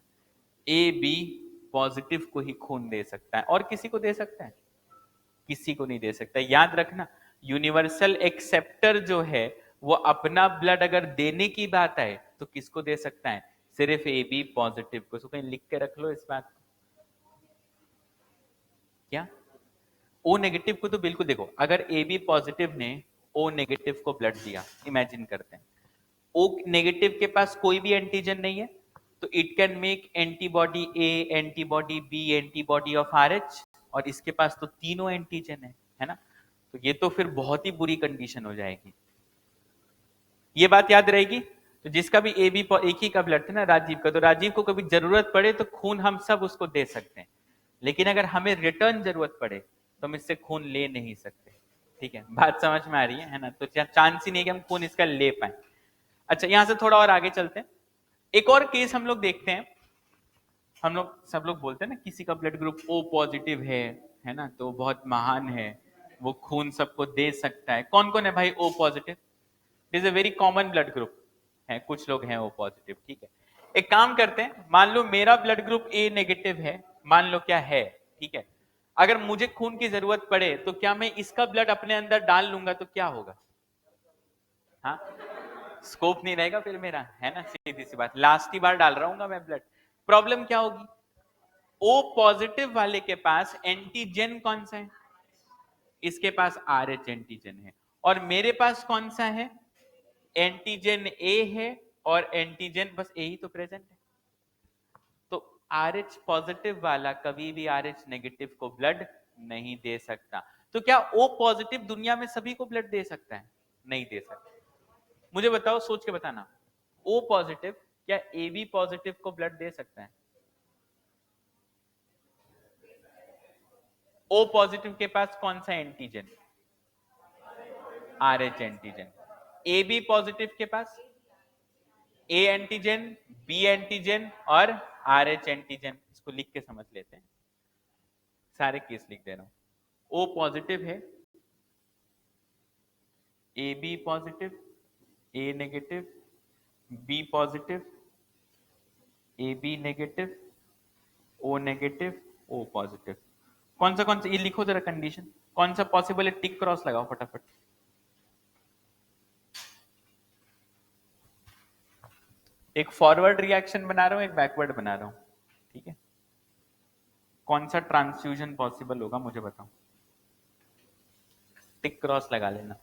ए बी पॉजिटिव को ही खून दे सकता है, और किसी को दे सकता है? किसी को नहीं दे सकता। याद रखना, यूनिवर्सल एक्सेप्टर जो है वो अपना ब्लड अगर देने की बात आए तो किसको दे सकता है? सिर्फ ए बी पॉजिटिव को। इसको कहीं लिख के रख लो इस बात को। क्या ओ नेगेटिव को तो बिल्कुल, देखो अगर ए बी पॉजिटिव ने ओ नेगेटिव को ब्लड दिया, इमेजिन करते हैं ओ नेगेटिव के पास कोई भी एंटीजन नहीं है, तो it can make antibody A, antibody B, antibody of R H, और इसके पास तो तीनों एंटीजन है ना? तो ये तो फिर बहुत ही बुरी कंडीशन हो जाएगी। ये बात याद रहेगी। तो जिसका भी ए बी एक ही का ब्लड था ना, राजीव का, तो राजीव को कभी जरूरत पड़े तो खून हम सब उसको दे सकते हैं, लेकिन अगर हमें रिटर्न जरूरत पड़े तो हम इससे खून ले नहीं सकते। ठीक है, बात समझ में आ रही है ना? तो चांस ही नहीं है कि हम खून इसका ले पाए। अच्छा, यहां से थोड़ा और आगे चलते हैं। एक और केस हम लोग देखते हैं। हम लोग सब लोग बोलते हैं ना किसी का ब्लड ग्रुप ओ पॉजिटिव है ना, तो बहुत महान है, वो खून सबको दे सकता है। कौन कौन है भाई O positive? Is a very common blood group है, कुछ लोग हैं ओ पॉजिटिव। ठीक है, एक काम करते हैं, मान लो मेरा ब्लड ग्रुप ए नेगेटिव है, मान लो क्या है, ठीक है। अगर मुझे खून की जरूरत पड़े तो क्या मैं इसका ब्लड अपने अंदर डाल लूंगा तो क्या होगा? हाँ, स्कोप नहीं रहेगा फिर मेरा, है ना? सीधी सी बात, लास्ट ही बार डाल रहा हूँ मैं ब्लड। प्रॉब्लम क्या होगी? ओ पॉजिटिव वाले के पास एंटीजन कौन सा है? इसके पास आर एच एंटीजन है, और मेरे पास कौन सा है? एंटीजन ए है, और एंटीजन बस ए ही तो प्रेजेंट है। तो आर एच पॉजिटिव वाला कभी भी आर एच नेगेटिव को ब्लड नहीं दे सकता। तो क्या ओ पॉजिटिव दुनिया में सभी को ब्लड दे सकता है? नहीं दे सकता। मुझे बताओ, सोच के बताना, ओ पॉजिटिव क्या ए बी पॉजिटिव को ब्लड दे सकता है? ओ पॉजिटिव के पास कौन सा antigen? R H antigen. A B positive के पास ए एंटीजन, बी एंटीजन और आर एच एंटीजन। इसको लिख के समझ लेते हैं, सारे केस लिख दे रहा हूं। ओ पॉजिटिव है, A B positive, A negative, B positive, A B negative, O negative, O positive. कौन सा ये लिखो जरा कंडीशन, कौन सा पॉसिबल है, टिक क्रॉस लगाओ फटाफट। एक फॉरवर्ड रिएक्शन बना रहा हूं, एक बैकवर्ड बना रहा हूं, ठीक है। कौन सा ट्रांसफ्यूजन पॉसिबल होगा मुझे बताओ, टिक क्रॉस लगा लेना।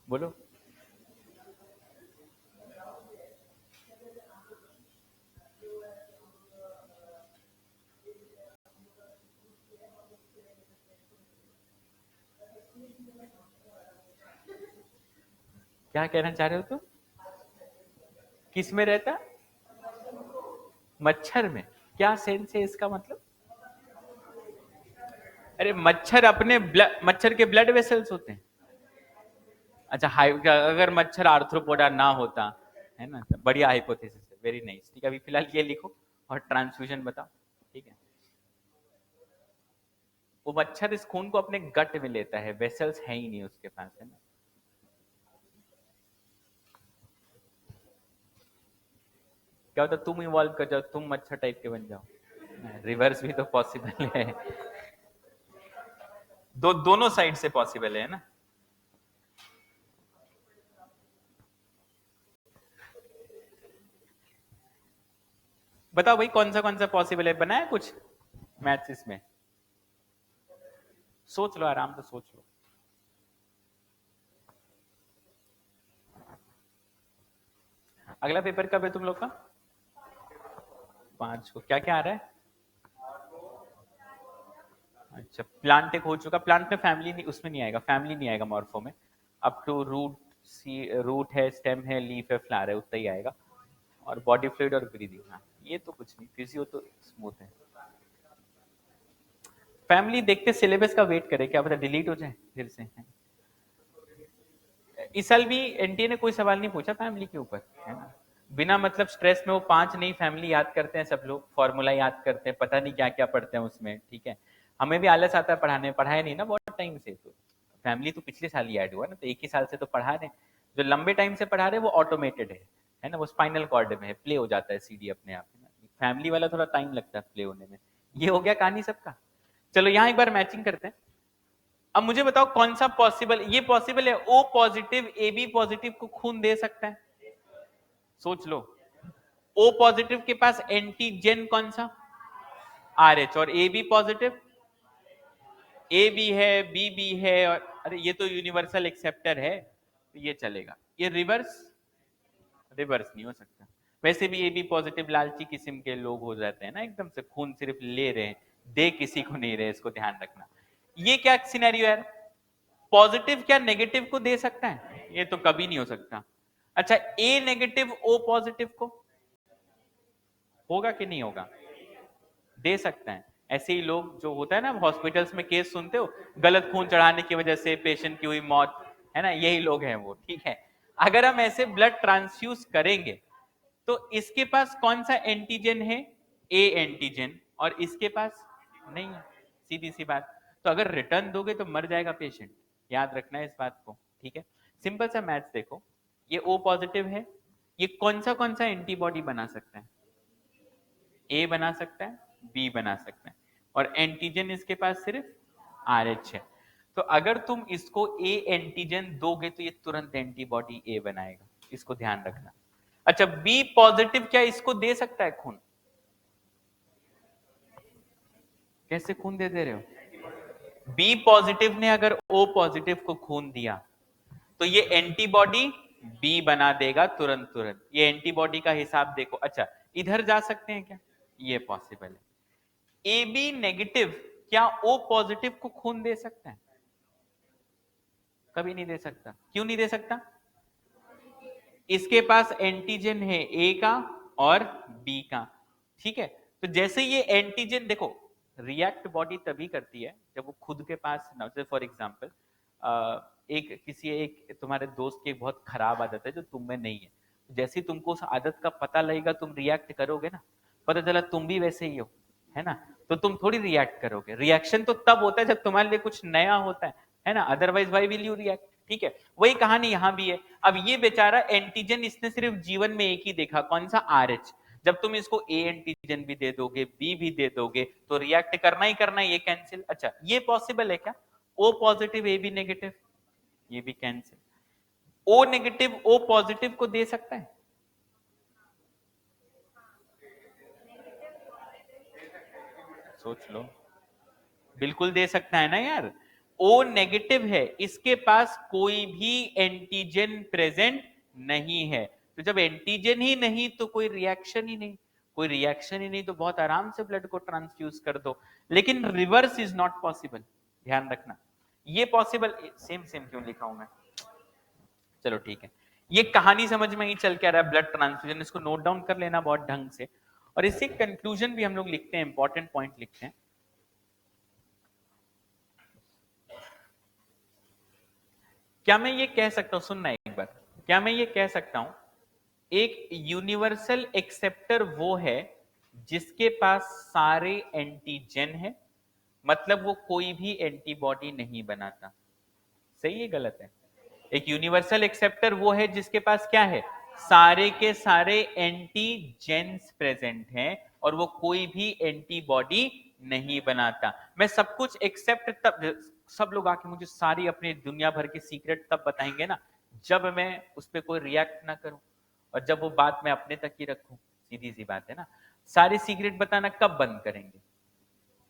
बोलो। क्या कहना चाह रहे हो तुम? किस में रहता? मच्छर में? क्या सेंस है इसका मतलब? अरे मच्छर अपने मच्छर के ब्लड वेसल्स होते हैं। अच्छा, अगर मच्छर आर्थ्रोपोडा ना होता, है ना, तो बढ़िया हाइपोथेसिस है, वेरी नाइस। ठीक है, अभी फिलहाल ये लिखो और ट्रांसफ्यूजन बताओ, ठीक है। वो मच्छर इस खून को अपने गट में लेता है, वेसल्स है ही नहीं उसके पास, है ना। क्या होता, तुम इवॉल्व कर जाओ, तुम मच्छर टाइप के बन जाओ, रिवर्स भी तो पॉसिबल है। दोनों साइड से पॉसिबल है ना। बताओ भाई, कौन सा पॉसिबल है, बनाया कुछ मैथ्स इसमें? सोच लो, आराम से सोच लो। अगला पेपर कब है तुम लोग का? 5 को। क्या क्या आ रहा है? अच्छा, प्लांट एक हो चुका, प्लांट में फैमिली नहीं, उसमें नहीं आएगा, फैमिली नहीं आएगा मॉर्फो में। अप टू रूट, सी रूट है, स्टेम है, लीफ है, फ्लावर है, उतना ही आएगा। और बॉडी फ्लूइड और ब्रीदिंग, हाँ ये तो कुछ नहीं, फिजियो तो स्मूथ है। फैमिली देखते सिलेबस का वेट करे, क्या पता डिलीट हो जाए फिर से। इस साल भी एनटीए ने कोई सवाल नहीं पूछा फैमिली के ऊपर, है ना। बिना मतलब स्ट्रेस में वो 5 नई फैमिली याद करते हैं सब लोग, फॉर्मूला याद करते हैं, पता नहीं क्या क्या पढ़ते हैं उसमें, ठीक है। हमें भी आलस आता है पढ़ाने, पढ़ाया नहीं ना बहुत टाइम से, तो फैमिली तो पिछले साल ही ऐड हुआ ना, तो एक ही साल से तो पढ़ा रहे। जो लंबे टाइम से पढ़ा रहे वो ऑटोमेटेड है ना, वो स्पाइनल कॉर्ड में है, प्ले हो जाता है सीडी अपने आप, है ना। फैमिली वाला थोड़ा टाइम लगता है प्ले होने में। ये हो गया कहानी सबका। चलो यहाँ एक बार मैचिंग करते हैं। अब मुझे बताओ कौन सा पॉसिबल, ये पॉसिबल है O positive A B positive को खून दे सकता है? सोच लो। ओ पॉजिटिव के पास एंटीजन कौन सा? R H. और A B positive, A B है, बी बी है, और अरे ये तो यूनिवर्सल एक्सेप्टर है, तो ये चलेगा। ये रिवर्स, रिवर्स नहीं हो सकता। वैसे भी ए बी पॉजिटिव लालची किस्म के लोग हो जाते हैं ना, एकदम से खून सिर्फ ले रहे हैं, दे किसी को नहीं रहे, इसको ध्यान रखना। ये क्या सिनेरियो है? पॉजिटिव क्या नेगेटिव को दे सकता है? ये तो कभी नहीं हो सकता। अच्छा, ए नेगेटिव ओ पॉजिटिव को होगा कि नहीं होगा? दे सकता है। ऐसे ही लोग जो होता है ना, हॉस्पिटल्स में केस सुनते हो, गलत खून चढ़ाने की वजह से पेशेंट की हुई मौत, है ना, यही लोग हैं वो, ठीक है। अगर हम ऐसे ब्लड ट्रांसफ्यूज करेंगे तो इसके पास कौन सा एंटीजन है? ए एंटीजन, और इसके पास नहीं है, सीधी सी बात। तो अगर रिटर्न दोगे तो मर जाएगा पेशेंट, याद रखना है इस बात को, ठीक है। सिंपल सा मैथ्स देखो, ये ओ पॉजिटिव है, ये कौन सा एंटीबॉडी बना सकता है? ए बना सकता है, बी बना सकता है, और एंटीजन इसके पास सिर्फ आर एच है। तो अगर तुम इसको ए एंटीजन दोगे तो ये तुरंत एंटीबॉडी ए बनाएगा, इसको ध्यान रखना। अच्छा, बी पॉजिटिव क्या इसको दे सकता है खून? कैसे खून दे रहे हो? बी पॉजिटिव ने अगर ओ पॉजिटिव को खून दिया तो ये एंटीबॉडी बी बना देगा तुरंत तुरंत। ये एंटीबॉडी का हिसाब देखो। अच्छा, इधर जा सकते हैं क्या? ये पॉसिबल है। ए बी नेगेटिव क्या ओ पॉजिटिव को खून दे सकता है? कभी नहीं दे सकता। क्यों नहीं दे सकता? इसके पास एंटीजन है ए का और बी का। ठीक है, तो जैसे ये एंटीजन देखो, रिएक्ट बॉडी तभी करती है जब वो खुद के पास ना, जैसे फॉर एग्जांपल एक तुम्हारे दोस्त की एक बहुत खराब आदत है जो तुम में नहीं है, जैसे ही तुमको उस आदत का पता लगेगा तुम रिएक्ट करोगे ना, पता चला तुम भी वैसे ही हो, है ना, तो तुम थोड़ी रिएक्ट करोगे। रिएक्शन तो तब होता है जब तुम्हारे लिए कुछ नया होता है ना, otherwise why will you react. ठीक है, वही कहानी यहां भी है। अब ये बेचारा एंटीजन इसने सिर्फ जीवन में एक ही देखा, कौन सा, RH। जब तुम इसको ए एंटीजन भी दे दोगे, बी भी दे दोगे, तो रिएक्ट करना ही करना है, ये कैंसिल। अच्छा, ये पॉसिबल है क्या, O positive A B negative, ये भी cancel. O negative O positive को दे सकता है? सोच लो, बिल्कुल दे सकता है ना यार। ओ नेगेटिव है, इसके पास कोई भी एंटीजन प्रेजेंट नहीं है, तो जब एंटीजन ही नहीं तो कोई रिएक्शन ही नहीं, कोई रिएक्शन ही नहीं तो बहुत आराम से ब्लड को ट्रांसफ्यूज कर दो। लेकिन रिवर्स इज नॉट पॉसिबल, ध्यान रखना। ये पॉसिबल, सेम सेम क्यों लिखा हूं मैं, चलो ठीक है। ये कहानी समझ में ही चल के आ रहा है, ब्लड ट्रांसफ्यूजन, इसको नोट डाउन कर लेना बहुत ढंग से। और इससे कंक्लूजन भी हम लोग लिखते हैं, इंपॉर्टेंट पॉइंट लिखते हैं। क्या मैं ये कह सकता हूं, सुनना एक बार, क्या मैं ये कह सकता हूं एक यूनिवर्सल एक्सेप्टर वो है जिसके पास सारे एंटीजन है, मतलब वो कोई भी एंटीबॉडी नहीं बनाता? सही है गलत है? एक यूनिवर्सल एक्सेप्टर वो है जिसके पास क्या है, सारे के सारे एंटीजेंस प्रेजेंट हैं और वो कोई भी एंटीबॉडी नहीं बनाता। मैं सब कुछ एक्सेप्ट तब, सब लोग आके मुझे सारी अपनी दुनिया भर के सीक्रेट तब बताएंगे ना जब मैं उस पर कोई रिएक्ट ना करूं, और जब वो बात मैं अपने तक ही रखूं। सीधी सी बात है ना, सारी सीक्रेट बताना कब बंद करेंगे,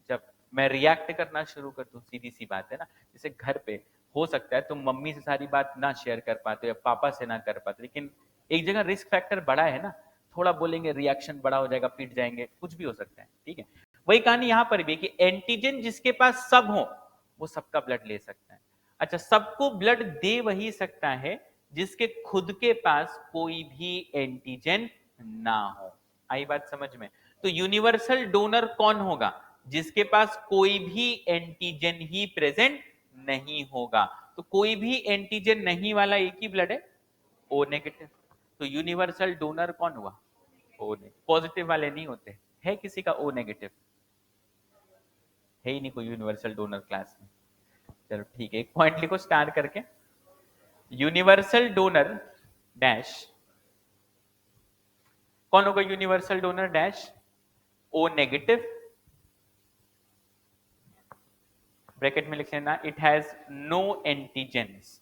जब मैं रिएक्ट करना शुरू कर दूं। सीधी सी बात है ना, जैसे घर पे हो सकता है तुम मम्मी से सारी बात ना शेयर कर पाते हो या पापा से ना कर पाते, लेकिन एक जगह रिस्क फैक्टर बड़ा है ना, थोड़ा बोलेंगे रिएक्शन बड़ा हो जाएगा, पिट जाएंगे, कुछ भी हो सकता है। ठीक है, वही कहानी यहां पर भी है कि एंटीजन जिसके पास सब हो वो सबका ब्लड ले सकता है। अच्छा, सबको ब्लड दे वही सकता है जिसके खुद के पास कोई भी एंटीजन ना हो। आई बात समझ में? तो यूनिवर्सल डोनर कौन होगा, जिसके पास कोई भी एंटीजन ही प्रेजेंट नहीं होगा। तो कोई भी एंटीजन नहीं वाला एक ही ब्लड है, ओ नेगेटिव। तो यूनिवर्सल डोनर कौन हुआ, ओ नेगेटिव। पॉजिटिव वाले नहीं होते, है किसी का ओ नेगेटिव? है ही नहीं कोई यूनिवर्सल डोनर क्लास में। चलो ठीक है, एक पॉइंट लिखो स्टार करके, यूनिवर्सल डोनर डैश कौन होगा, universal donor dash O negative, bracket में लिख लेना, इट हैज नो एंटीजेंस।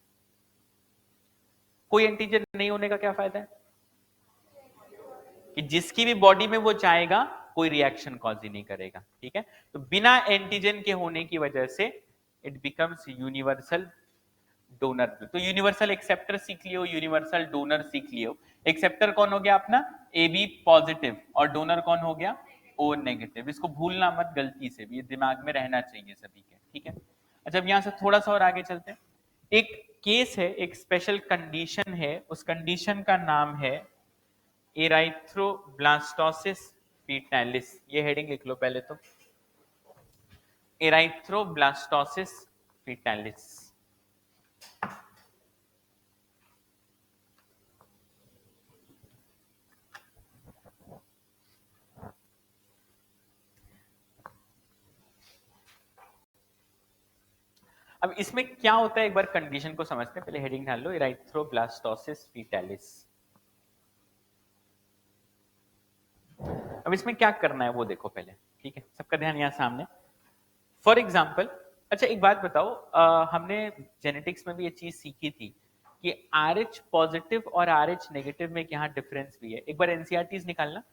कोई एंटीजन नहीं होने का क्या फायदा है, कि जिसकी भी बॉडी में वो जाएगा कोई रिएक्शन कॉज ही नहीं करेगा। ठीक है, तो बिना एंटीजन के होने की वजह से इट बिकम्स यूनिवर्सल डोनर। तो यूनिवर्सल एक्सेप्टर सीख लियो, यूनिवर्सल डोनर सीख लियो। एक्सेप्टर कौन हो गया अपना, ए बी पॉजिटिव, और डोनर कौन हो गया, ओ नेगेटिव। इसको भूलना मत गलती से भी, ये दिमाग में रहना चाहिए सभी के। ठीक है, अच्छा अब यहां से थोड़ा सा और आगे चलते हैं। एक केस है, एक स्पेशल कंडीशन है, उस कंडीशन का नाम है एराइथ्रोब्लास्टोसिस फीटैलिस। ये हेडिंग लिख लो पहले तो, एराइथ्रोब्लास्टोसिस फीटैलिस। अब इसमें क्या होता है एक बार कंडीशन को समझते हैं, पहले हेडिंग डाल लो, एराइथ्रोब्लास्टोसिस फीटैलिस। अब इसमें क्या करना है वो देखो पहले। ठीक है, सबका ध्यान यहाँ सामने। फॉर एग्जाम्पल, अच्छा एक बात बताओ, हमने जेनेटिक्स में भी ये चीज सीखी थी कि RH पॉजिटिव और RH नेगेटिव में यहाँ डिफरेंस भी है। एक बार एनसीईआरटीज निकालना,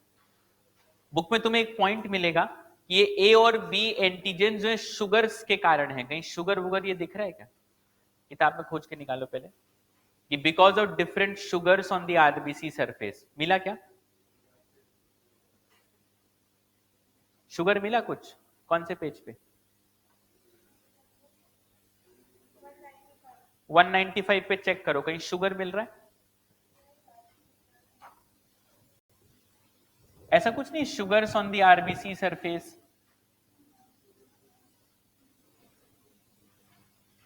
बुक में तुम्हें एक पॉइंट मिलेगा कि ये ए और बी एंटीजन जो है शुगर्स के कारण है। कहीं शुगर वुगर ये दिख रहा है क्या, किताब में खोज के निकालो पहले, कि because of different sugars on the RBC surface. मिला क्या, शुगर मिला कुछ, कौन से पेज पे, 195 पे चेक करो, कहीं शुगर मिल रहा है? ऐसा कुछ नहीं, sugars on the RBC surface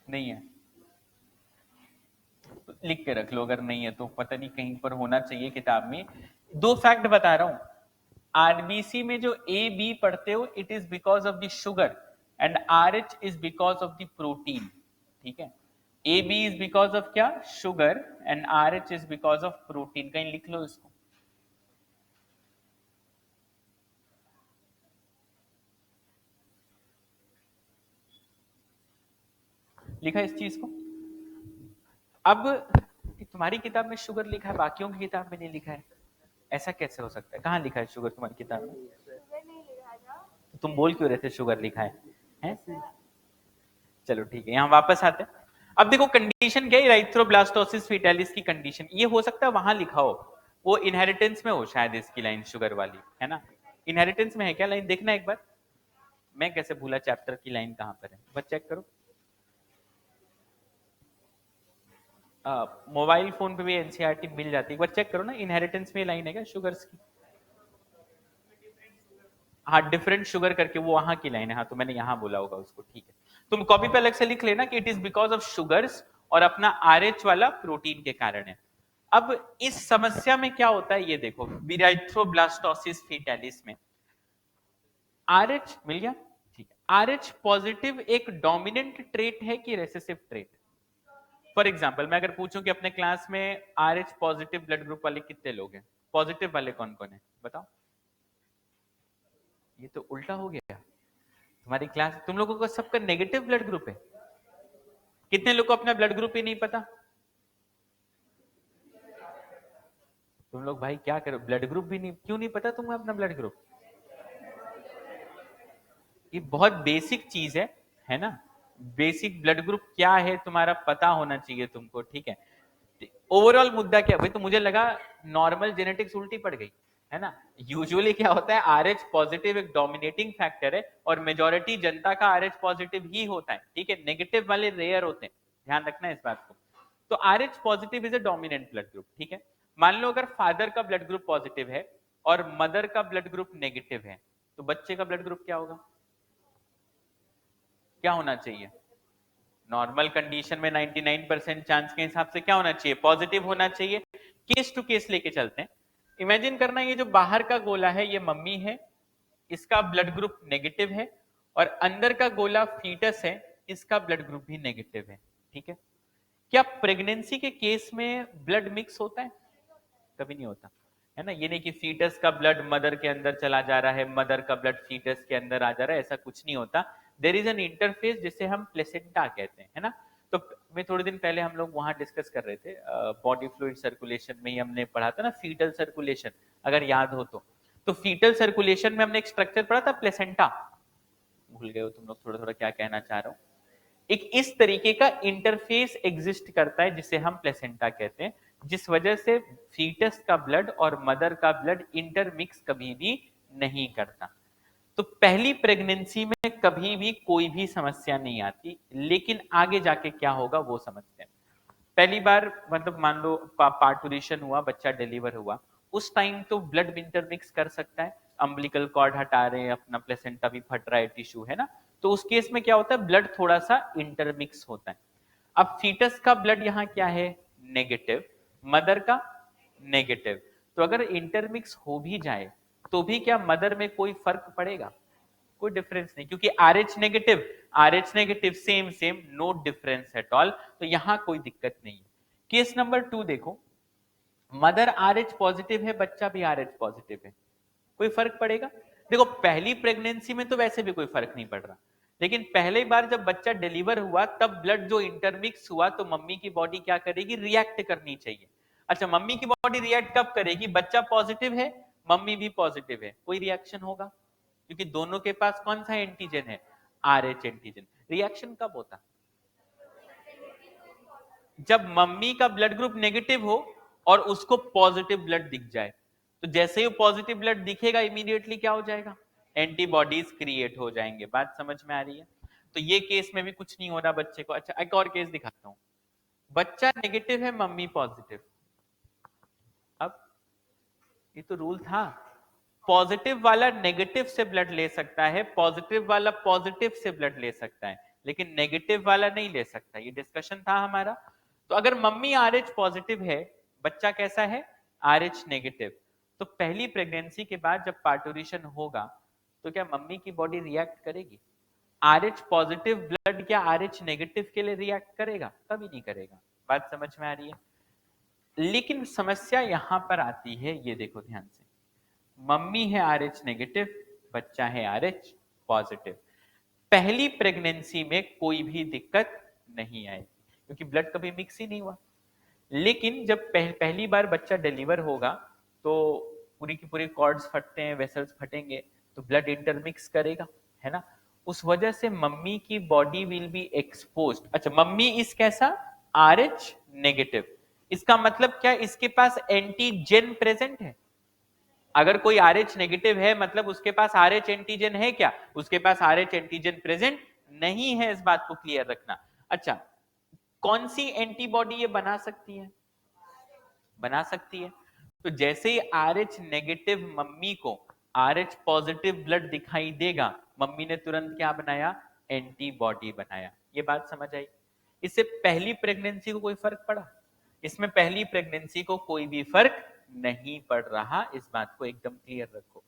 नहीं है, लिख के रख लो, अगर नहीं है तो पता नहीं कहीं पर होना चाहिए किताब में। दो फैक्ट बता रहा हूं, आरबीसी में जो ए बी पढ़ते हो it is because of the sugar and R H is because of the protein, ठीक है। A B is because of क्या, sugar, and R H is because of protein, कहीं लिख लो इसको। लिखा इस चीज को। अब तुम्हारी किताब में शुगर लिखा है, बाकियों की किताब में नहीं लिखा है, ऐसा कैसे हो सकता है? कहाँ लिखा है शुगर तुम्हारी किताब में? तो तुम बोल क्यों रहे थे शुगर लिखा है, हैं? चलो ठीक है, यहाँ वापस आते हैं। अब देखो कंडीशन क्या है, इराइथ्रोब्लास्टोसिस फीटालिस की कंडीशन, ये हो सकता है वहां लिखा हो, वो इनहेरिटेंस में हो शायद इसकी लाइन शुगर वाली, है ना? इनहेरिटेंस में है क्या लाइन, देखना एक बार। मैं कैसे भूला चैप्टर की लाइन कहां पर है, बस चेक करो। मोबाइल फोन पे भी एनसीईआरटी मिल जाती है, एक बार चेक करो ना, इनहेरिटेंस में लाइन है क्या शुगर्स की? हाँ, डिफरेंट शुगर करके वो वहां की लाइन है, हाँ तो मैंने यहाँ बोला होगा उसको, ठीक है। तुम कॉपी पे अलग से लिख लेना कि it is because of sugars, और अपना आरएच वाला प्रोटीन के कारण है। अब इस समस्या में क्या होता है ये देखो, इराइथ्रोब्लास्टोसिस फीटालिस में आरएच मिल गया, ठीक है। आरएच पॉजिटिव एक डोमिनेंट ट्रेट है कि रेसेसिव ट्रेट? फॉर एग्जाम्पल मैं अगर पूछूं कि अपने क्लास में आरएच पॉजिटिव ब्लड ग्रुप वाले कितने लोग हैं, पॉजिटिव वाले कौन कौन है बताओ। ये तो उल्टा हो गया, तुम्हारी क्लास तुम लोगों का सबका नेगेटिव ब्लड ग्रुप है। कितने लोग को अपना ब्लड ग्रुप ही नहीं पता? तुम लोग भाई क्या करो, ब्लड ग्रुप भी नहीं, क्यों नहीं पता तुम्हें अपना ब्लड ग्रुप? ये बहुत बेसिक चीज है ना? बेसिक ब्लड ग्रुप क्या है तुम्हारा पता होना चाहिए तुमको, ठीक है। ओवरऑल मुद्दा क्या भाई, तो मुझे लगा नॉर्मल जेनेटिक्स उल्टी पड़ गई, है ना? यूजुअली क्या होता है, आरएच पॉजिटिव एक डोमिनेटिंग फैक्टर है, और मेजॉरिटी जनता का आरएच पॉजिटिव ही होता है, ठीक है। नेगेटिव वाले रेयर होते हैं, ध्यान रखना इस बात को। तो RH positive is a dominant blood group, ठीक है। मान लो अगर फादर का ब्लड ग्रुप पॉजिटिव है और मदर का ब्लड ग्रुप नेगेटिव है, तो बच्चे का ब्लड ग्रुप क्या होगा, क्या होना चाहिए? नॉर्मल कंडीशन में 99% चांस के हिसाब से क्या होना चाहिए, पॉजिटिव होना चाहिए। केस टू केस लेके चलते हैं। इमेजिन करना, ये जो बाहर का गोला है ये मम्मी है, इसका ब्लड ग्रुप नेगेटिव है, और अंदर का गोला फीटस है, इसका ब्लड ग्रुप भी नेगेटिव है, ठीक है। क्या प्रेगनेंसी के केस में ब्लड मिक्स होता है? कभी नहीं होता, है ना? ये नहीं कि फीटस का ब्लड मदर के अंदर चला जा रहा है, मदर का ब्लड फीटस के अंदर आ जा रहा है, ऐसा कुछ नहीं होता। देयर इज एन इंटरफेस जिसे हम प्लेसेंटा कहते हैं, है ना? तो मैं थोड़े दिन पहले हम लोग वहां डिस्कस कर रहे थे, बॉडी फ्लूइड सर्कुलेशन में ही हमने पढ़ा था ना फीटल सर्कुलेशन, अगर याद हो तो फीटल सर्कुलेशन में हमने एक स्ट्रक्चर पढ़ा था प्लेसेंटा, भूल गए हो तुम लोग थोड़ा थोड़ा क्या कहना चाह रहा हूँ। एक इस तरीके का इंटरफेस एग्जिस्ट करता है जिसे हम प्लेसेंटा कहते हैं, जिस वजह से फीटस का ब्लड और मदर का ब्लड इंटरमिक्स कभी भी नहीं करता। तो पहली प्रेगनेंसी में कभी भी कोई भी समस्या नहीं आती, लेकिन आगे जाके क्या होगा वो समझते हैं। पहली बार मतलब मान लो पार्टुरेशन हुआ, बच्चा डिलीवर हुआ, उस टाइम तो ब्लड इंटरमिक्स कर सकता है, अम्बिलिकल कॉर्ड हटा रहे हैं अपना, प्लेसेंटा भी फट रहा है, टिश्यू है ना, तो उस केस में क्या होता है, ब्लड थोड़ा सा इंटरमिक्स होता है। अब फीटस का ब्लड यहाँ क्या है, नेगेटिव, मदर का नेगेटिव, तो अगर इंटरमिक्स हो भी जाए तो भी क्या मदर में कोई फर्क पड़ेगा? कोई डिफरेंस नहीं, क्योंकि RH negative same same, no difference at all, तो यहां कोई दिक्कत नहीं है। केस नंबर 2 देखो, मदर आरएच पॉजिटिव है, बच्चा भी आरएच पॉजिटिव है, कोई फर्क पड़ेगा? देखो पहली प्रेगनेंसी में तो वैसे भी कोई फर्क नहीं पड़ रहा, लेकिन पहली बार जब बच्चा डिलीवर हुआ तब ब्लड जो इंटरमिक्स हुआ, तो मम्मी की बॉडी क्या करेगी, रिएक्ट करनी चाहिए। अच्छा, मम्मी की बॉडी रिएक्ट कब करेगी, बच्चा पॉजिटिव है, मम्मी भी पॉजिटिव है, कोई रिएक्शन होगा? क्योंकि दोनों के पास कौन सा एंटीजन है, आरएच एंटीजन। रिएक्शन कब होता, जब मम्मी का ब्लड ग्रुप नेगेटिव हो और उसको पॉजिटिव ब्लड दिख जाए। तो जैसे ही पॉजिटिव ब्लड दिखेगा इमीडिएटली क्या हो जाएगा, एंटीबॉडीज क्रिएट हो जाएंगे। बात समझ में आ रही है? तो ये केस में भी कुछ नहीं हो रहा बच्चे को। अच्छा, एक और केस दिखाता हूं, बच्चा नेगेटिव है, मम्मी पॉजिटिव। अब ये तो रूल था, पॉजिटिव वाला नेगेटिव से ब्लड ले सकता है, पॉजिटिव वाला पॉजिटिव से ब्लड ले सकता है, लेकिन नेगेटिव वाला नहीं ले सकता। ये डिस्कशन था हमारा। तो अगर मम्मी RH पॉजिटिव है, बच्चा कैसा है, RH नेगेटिव, तो पहली प्रेगनेंसी के बाद जब पार्टुरेशन होगा तो क्या मम्मी की बॉडी रिएक्ट करेगी? RH पॉजिटिव ब्लड क्या RH नेगेटिव के लिए रिएक्ट करेगा? कभी नहीं करेगा। बात समझ में आ रही है? लेकिन समस्या यहां पर आती है, ये देखो ध्यान से, मम्मी है RH नेगेटिव, बच्चा है RH पॉजिटिव। पहली प्रेगनेंसी में कोई भी दिक्कत नहीं आएगी क्योंकि ब्लड कभी मिक्स ही नहीं हुआ। लेकिन जब पहली बार बच्चा डिलीवर होगा तो पूरी की पूरी कॉर्ड्स फटते हैं, वेसल्स फटेंगे, तो ब्लड इंटरमिक्स करेगा, है ना। उस वजह से मम्मी की बॉडी विल बी एक्सपोज्ड। अच्छा, मम्मी इस कैसा, RH नेगेटिव, इसका मतलब क्या, इसके पास एंटीजन प्रेजेंट है। अगर कोई RH नेगेटिव है मतलब उसके पास RH एंटीजन है क्या? उसके पास RH एंटीजन प्रेजेंट नहीं है, इस बात को क्लियर रखना। अच्छा, कौन सी एंटीबॉडी ये बना सकती है? बना सकती है। तो जैसे ही RH नेगेटिव मम्मी को RH पॉजिटिव ब्लड दिखाई देगा, मम्मी ने तुरंत क्या बनाया, एंटीबॉडी बनाया। ये बात समझ आई? इससे पहली प्रेगनेंसी को कोई फर्क पड़ा? इसमें पहली प्रेगनेंसी को कोई भी फर्क नहीं पड़ रहा, इस बात को एकदम क्लियर रखो।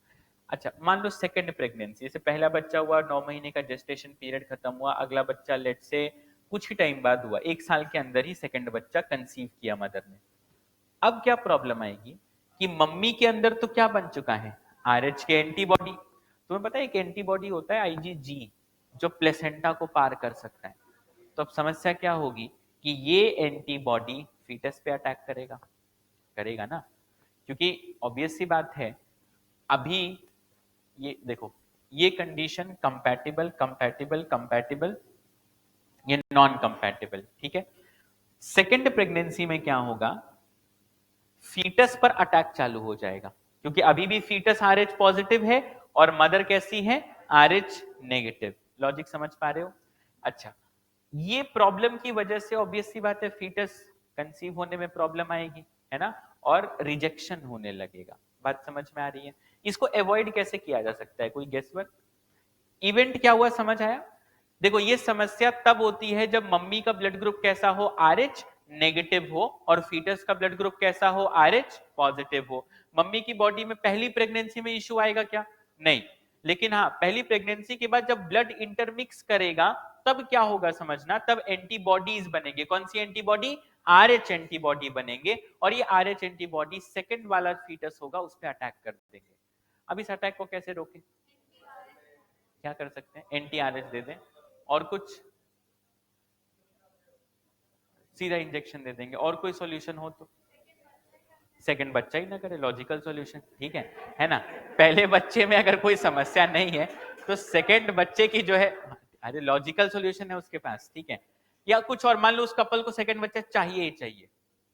अच्छा, मान लो सेकंड प्रेगनेंसी, जैसे पहला बच्चा हुआ, 9 महीने का जेस्टेशन पीरियड खत्म हुआ, अगला बच्चा लेट से कुछ ही टाइम बाद हुआ, 1 साल के अंदर ही सेकंड बच्चा कंसीव किया मदर ने। अब क्या प्रॉब्लम आएगी कि मम्मी के अंदर तो क्या बन चुका है, RH के एंटीबॉडी। तुम्हें पता है एक एंटीबॉडी होता है IgG जो प्लेसेंटा को पार कर सकता है। तो अब समस्या क्या होगी कि ये एंटीबॉडी फीटस पे अटैक करेगा, करेगा ना, क्योंकि ऑब्वियस सी बात है। अभी ये देखो, ये कंडीशन कंपैटिबल कंपैटिबल कंपैटिबल, ये नॉन कंपैटिबल, ठीक है। सेकेंड प्रेगनेंसी में क्या होगा, फीटस पर अटैक चालू हो जाएगा, क्योंकि अभी भी फीटस RH पॉजिटिव है और मदर कैसी है, RH नेगेटिव। लॉजिक समझ पा रहे हो? अच्छा, ये प्रॉब्लम की वजह से ऑब्वियस सी बात है फीटस कंसीव होने में प्रॉब्लम आएगी, है ना, और रिजेक्शन होने लगेगा। बात समझ में आ रही है? इसको अवॉइड कैसे किया जा सकता है, कोई गेस वर्क? इवेंट क्या हुआ, समझ आया? देखो, ये समस्या तब होती है जब मम्मी का ब्लड ग्रुप कैसा हो, RH नेगेटिव हो, और फीटस का ब्लड ग्रुप कैसा हो, RH पॉजिटिव हो। मम्मी की बॉडी में पहली प्रेगनेंसी में इश्यू आएगा क्या? नहीं। लेकिन हाँ, पहली प्रेगनेंसी के बाद जब ब्लड इंटरमिक्स करेगा तब क्या होगा समझना, तब एंटीबॉडीज बनेंगे। कौन सी एंटीबॉडी? RH एंटीबॉडी बनेंगे, और ये RH एंटीबॉडी सेकंड वाला फीटस होगा उस पर अटैक कर देंगे। अब इस अटैक को कैसे रोकें? क्या कर सकते हैं? NTRH दे दें, और कुछ? सीधा इंजेक्शन दे देंगे। और कोई सॉल्यूशन हो तो? सेकंड बच्चा ही ना करे, लॉजिकल सॉल्यूशन, ठीक है ना। पहले बच्चे में अगर कोई समस्या नहीं है तो सेकंड बच्चे की जो है, अरे लॉजिकल सॉल्यूशन है उसके पास, ठीक है। या कुछ और, मान लो उस कपल को सेकंड बच्चा चाहिए ही चाहिए,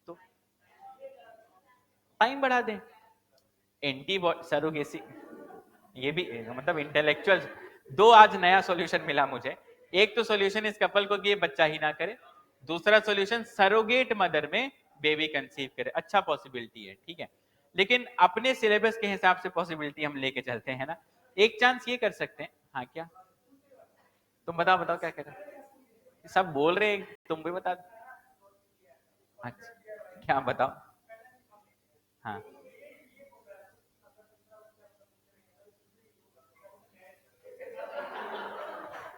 तो टाइम बढ़ा दें, एंटीबॉडी सरोगेसी। ये भी मतलब इंटेलेक्चुअल, दो आज नया सॉल्यूशन मिला मुझे। एक तो सॉल्यूशन इस कपल को कि ये बच्चा ही ना करे, दूसरा सॉल्यूशन सरोगेट मदर में बेबी कंसीव करे। अच्छा पॉसिबिलिटी है, ठीक है, लेकिन अपने सिलेबस के हिसाब से पॉसिबिलिटी हम लेके चलते हैं ना। एक चांस ये कर सकते हैं, हाँ क्या, तुम बताओ बताओ क्या कह रहे हो? सब बोल रहे हैं, तुम भी बता दो। अच्छा, क्या बताओ? हाँ,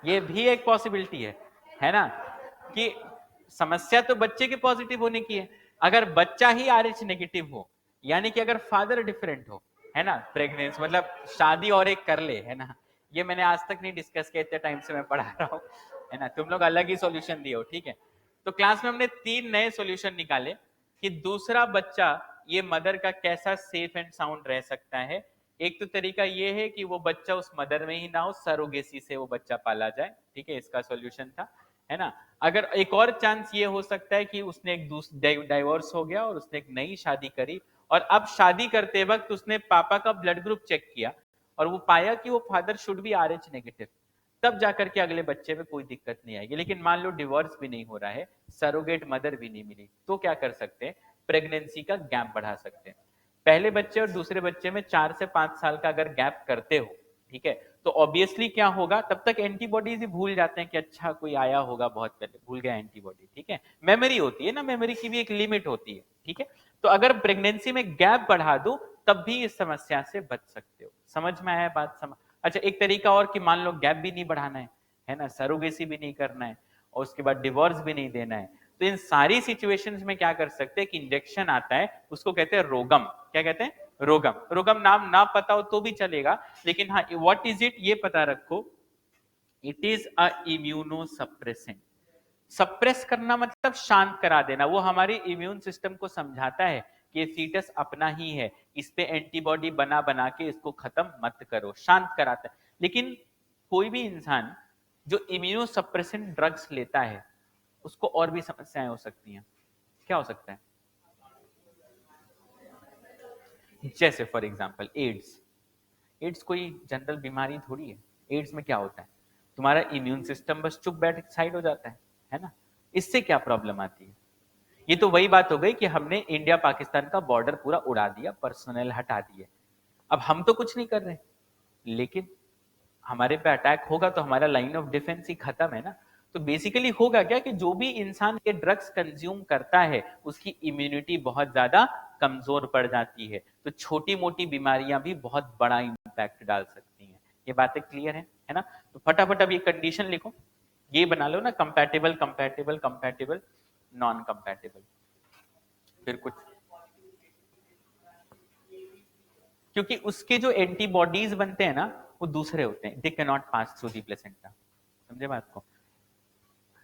ये भी एक पॉसिबिलिटी है ना, कि समस्या तो बच्चे के पॉजिटिव होने की है। अगर बच्चा ही RH नेगेटिव हो, यानी कि अगर फादर डिफरेंट हो, है ना, प्रेगनेंस मतलब शादी और एक कर ले, है ना, ये मैंने आज तक नहीं डिस्कस किया, इतने टाइम से मैं पढ़ा रहा हूँ, है ना, तुम लोग अलग ही सॉल्यूशन दिए हो, ठीक है। तो क्लास में हमने 3 नए सॉल्यूशन निकाले कि दूसरा बच्चा ये मदर का कैसा सेफ एंड साउंड रह सकता है। एक तो तरीका ये है कि वो बच्चा उस मदर में ही ना हो, सरोगेसी से वो बच्चा पाला जाए, ठीक है, इसका सॉल्यूशन था, है ना। अगर एक और चांस ये हो सकता है कि उसने एक डाइवोर्स हो गया और उसने एक नई शादी करी, और अब शादी करते वक्त उसने पापा का ब्लड ग्रुप चेक किया और वो पाया कि वो father should be RH negative, तब जाकर के अगले बच्चे में कोई दिक्कत नहीं आएगी। लेकिन मान लो डिवोर्स भी नहीं हो रहा है, सरोगेट मदर भी नहीं मिली, तो क्या कर सकते हैं, प्रेगनेंसी का गैप बढ़ा सकते हैं। पहले बच्चे और दूसरे बच्चे में 4 से 5 साल का अगर गैप करते हो, ठीक है, तो ऑब्वियसली क्या होगा, तब तक एंटीबॉडीज ही भूल जाते हैं कि अच्छा कोई आया होगा बहुत पहले, भूल गया एंटीबॉडी, ठीक है। मेमोरी होती है ना, मेमोरी की भी एक लिमिट होती है, ठीक है। तो अगर प्रेगनेंसी में गैप बढ़ा दो तब भी इस समस्या से बच सकते हो। समझ में आया बात? अच्छा, एक तरीका और कि मान लो गैप भी नहीं बढ़ाना है ना, सरोगेसी भी नहीं करना है और उसके बाद डिवोर्स भी नहीं देना है, तो इन सारी सिचुएशंस में क्या कर सकते हैं कि इंजेक्शन आता है, उसको कहते हैं रोगम। क्या कहते हैं? रोगम। रोगम नाम ना पता हो तो भी चलेगा, लेकिन हाँ, व्हाट इज इट ये पता रखो, it is a immunosuppressant. Suppress करना मतलब शांत करा देना। वो हमारे इम्यून सिस्टम को समझाता है कि ये फीटस अपना ही है, इस पे एंटीबॉडी बना बना के इसको खत्म मत करो, शांत कराता है। लेकिन कोई भी इंसान जो इम्यूनोसप्रेसेंट ड्रग्स लेता है उसको और भी समस्याएं हो सकती हैं। क्या हो सकता है? जैसे फॉर एग्जांपल एड्स। एड्स कोई जनरल बीमारी थोड़ी है। एड्स में क्या होता है, तुम्हारा इम्यून सिस्टम बस चुप बैठ साइड हो जाता है ना। इससे क्या प्रॉब्लम आती है? ये तो वही बात हो गई कि हमने इंडिया पाकिस्तान का बॉर्डर पूरा उड़ा दिया, पर्सनल हटा दिए। अब हम तो कुछ नहीं कर रहे, लेकिन हमारे पे अटैक होगा तो हमारा लाइन ऑफ डिफेंस ही खत्म है ना। तो बेसिकली होगा क्या कि जो भी इंसान के ड्रग्स कंज्यूम करता है उसकी इम्यूनिटी बहुत ज्यादा कमजोर पड़ जाती है, तो छोटी मोटी बीमारियां भी बहुत बड़ा इंपैक्ट डाल सकती हैं। ये बातें क्लियर है ना? तो फटाफट अब ये कंडीशन लिखो, ये बना लो ना, compatible compatible compatible non compatible. फिर कुछ, क्योंकि उसके जो एंटीबॉडीज बनते हैं ना वो दूसरे होते हैं, they can not pass through the placenta. समझे बात को?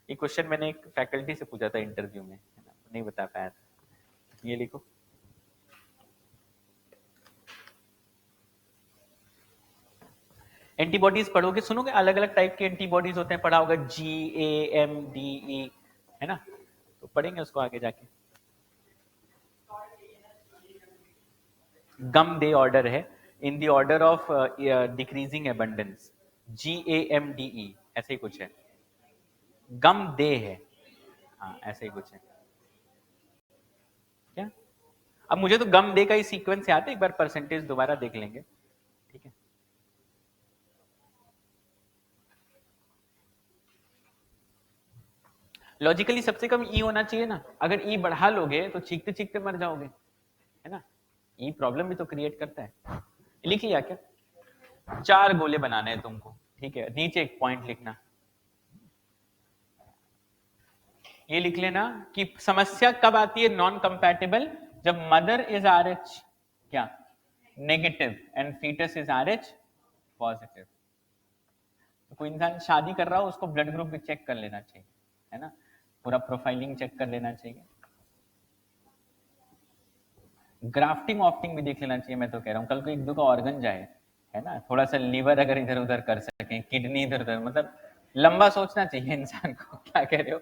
ये क्वेश्चन मैंने एक फैकल्टी से पूछा था इंटरव्यू में, है ना, नहीं बता पाया था। ये लिखो, एंटीबॉडीज पढ़ोगे, सुनोगे अलग अलग टाइप के एंटीबॉडीज होते हैं, पढ़ा होगा GAMDE, है ना, तो पढ़ेंगे उसको आगे जाके। गम दे ऑर्डर है, in the order of decreasing abundance, GAMDE ऐसे ही कुछ है। गम दे है, हाँ ऐसे ही कुछ है। क्या? अब मुझे तो गम दे का ही सीक्वेंस याद है, एक बार परसेंटेज दोबारा देख लेंगे, ठीक है। लॉजिकली सबसे कम ई होना चाहिए ना, अगर ई बढ़ा लोगे तो चीखते चीखते मर जाओगे, है ना। ई प्रॉब्लम भी तो क्रिएट करता है। लिख लिया क्या? 4 गोले बनाने हैं तुमको, ठीक है, नीचे एक पॉइंट लिखना। ये लिख लेना कि समस्या कब आती है नॉन कंपैटिबल, जब मदर इज RH क्या negative and foetus is RH positive. तो कोई इंसान शादी कर रहा हो उसको ब्लड ग्रुप भी चेक कर लेना चाहिए, है ना, पूरा प्रोफाइलिंग चेक कर लेना चाहिए। ग्राफ्टिंग ऑफ्टिंग भी देख लेना चाहिए। मैं तो कह रहा हूँ कल को एक दो का ऑर्गन जाए, है ना, थोड़ा सा लीवर अगर इधर उधर कर सके, किडनी इधर उधर, मतलब लंबा सोचना चाहिए इंसान को। क्या कह रहे हो?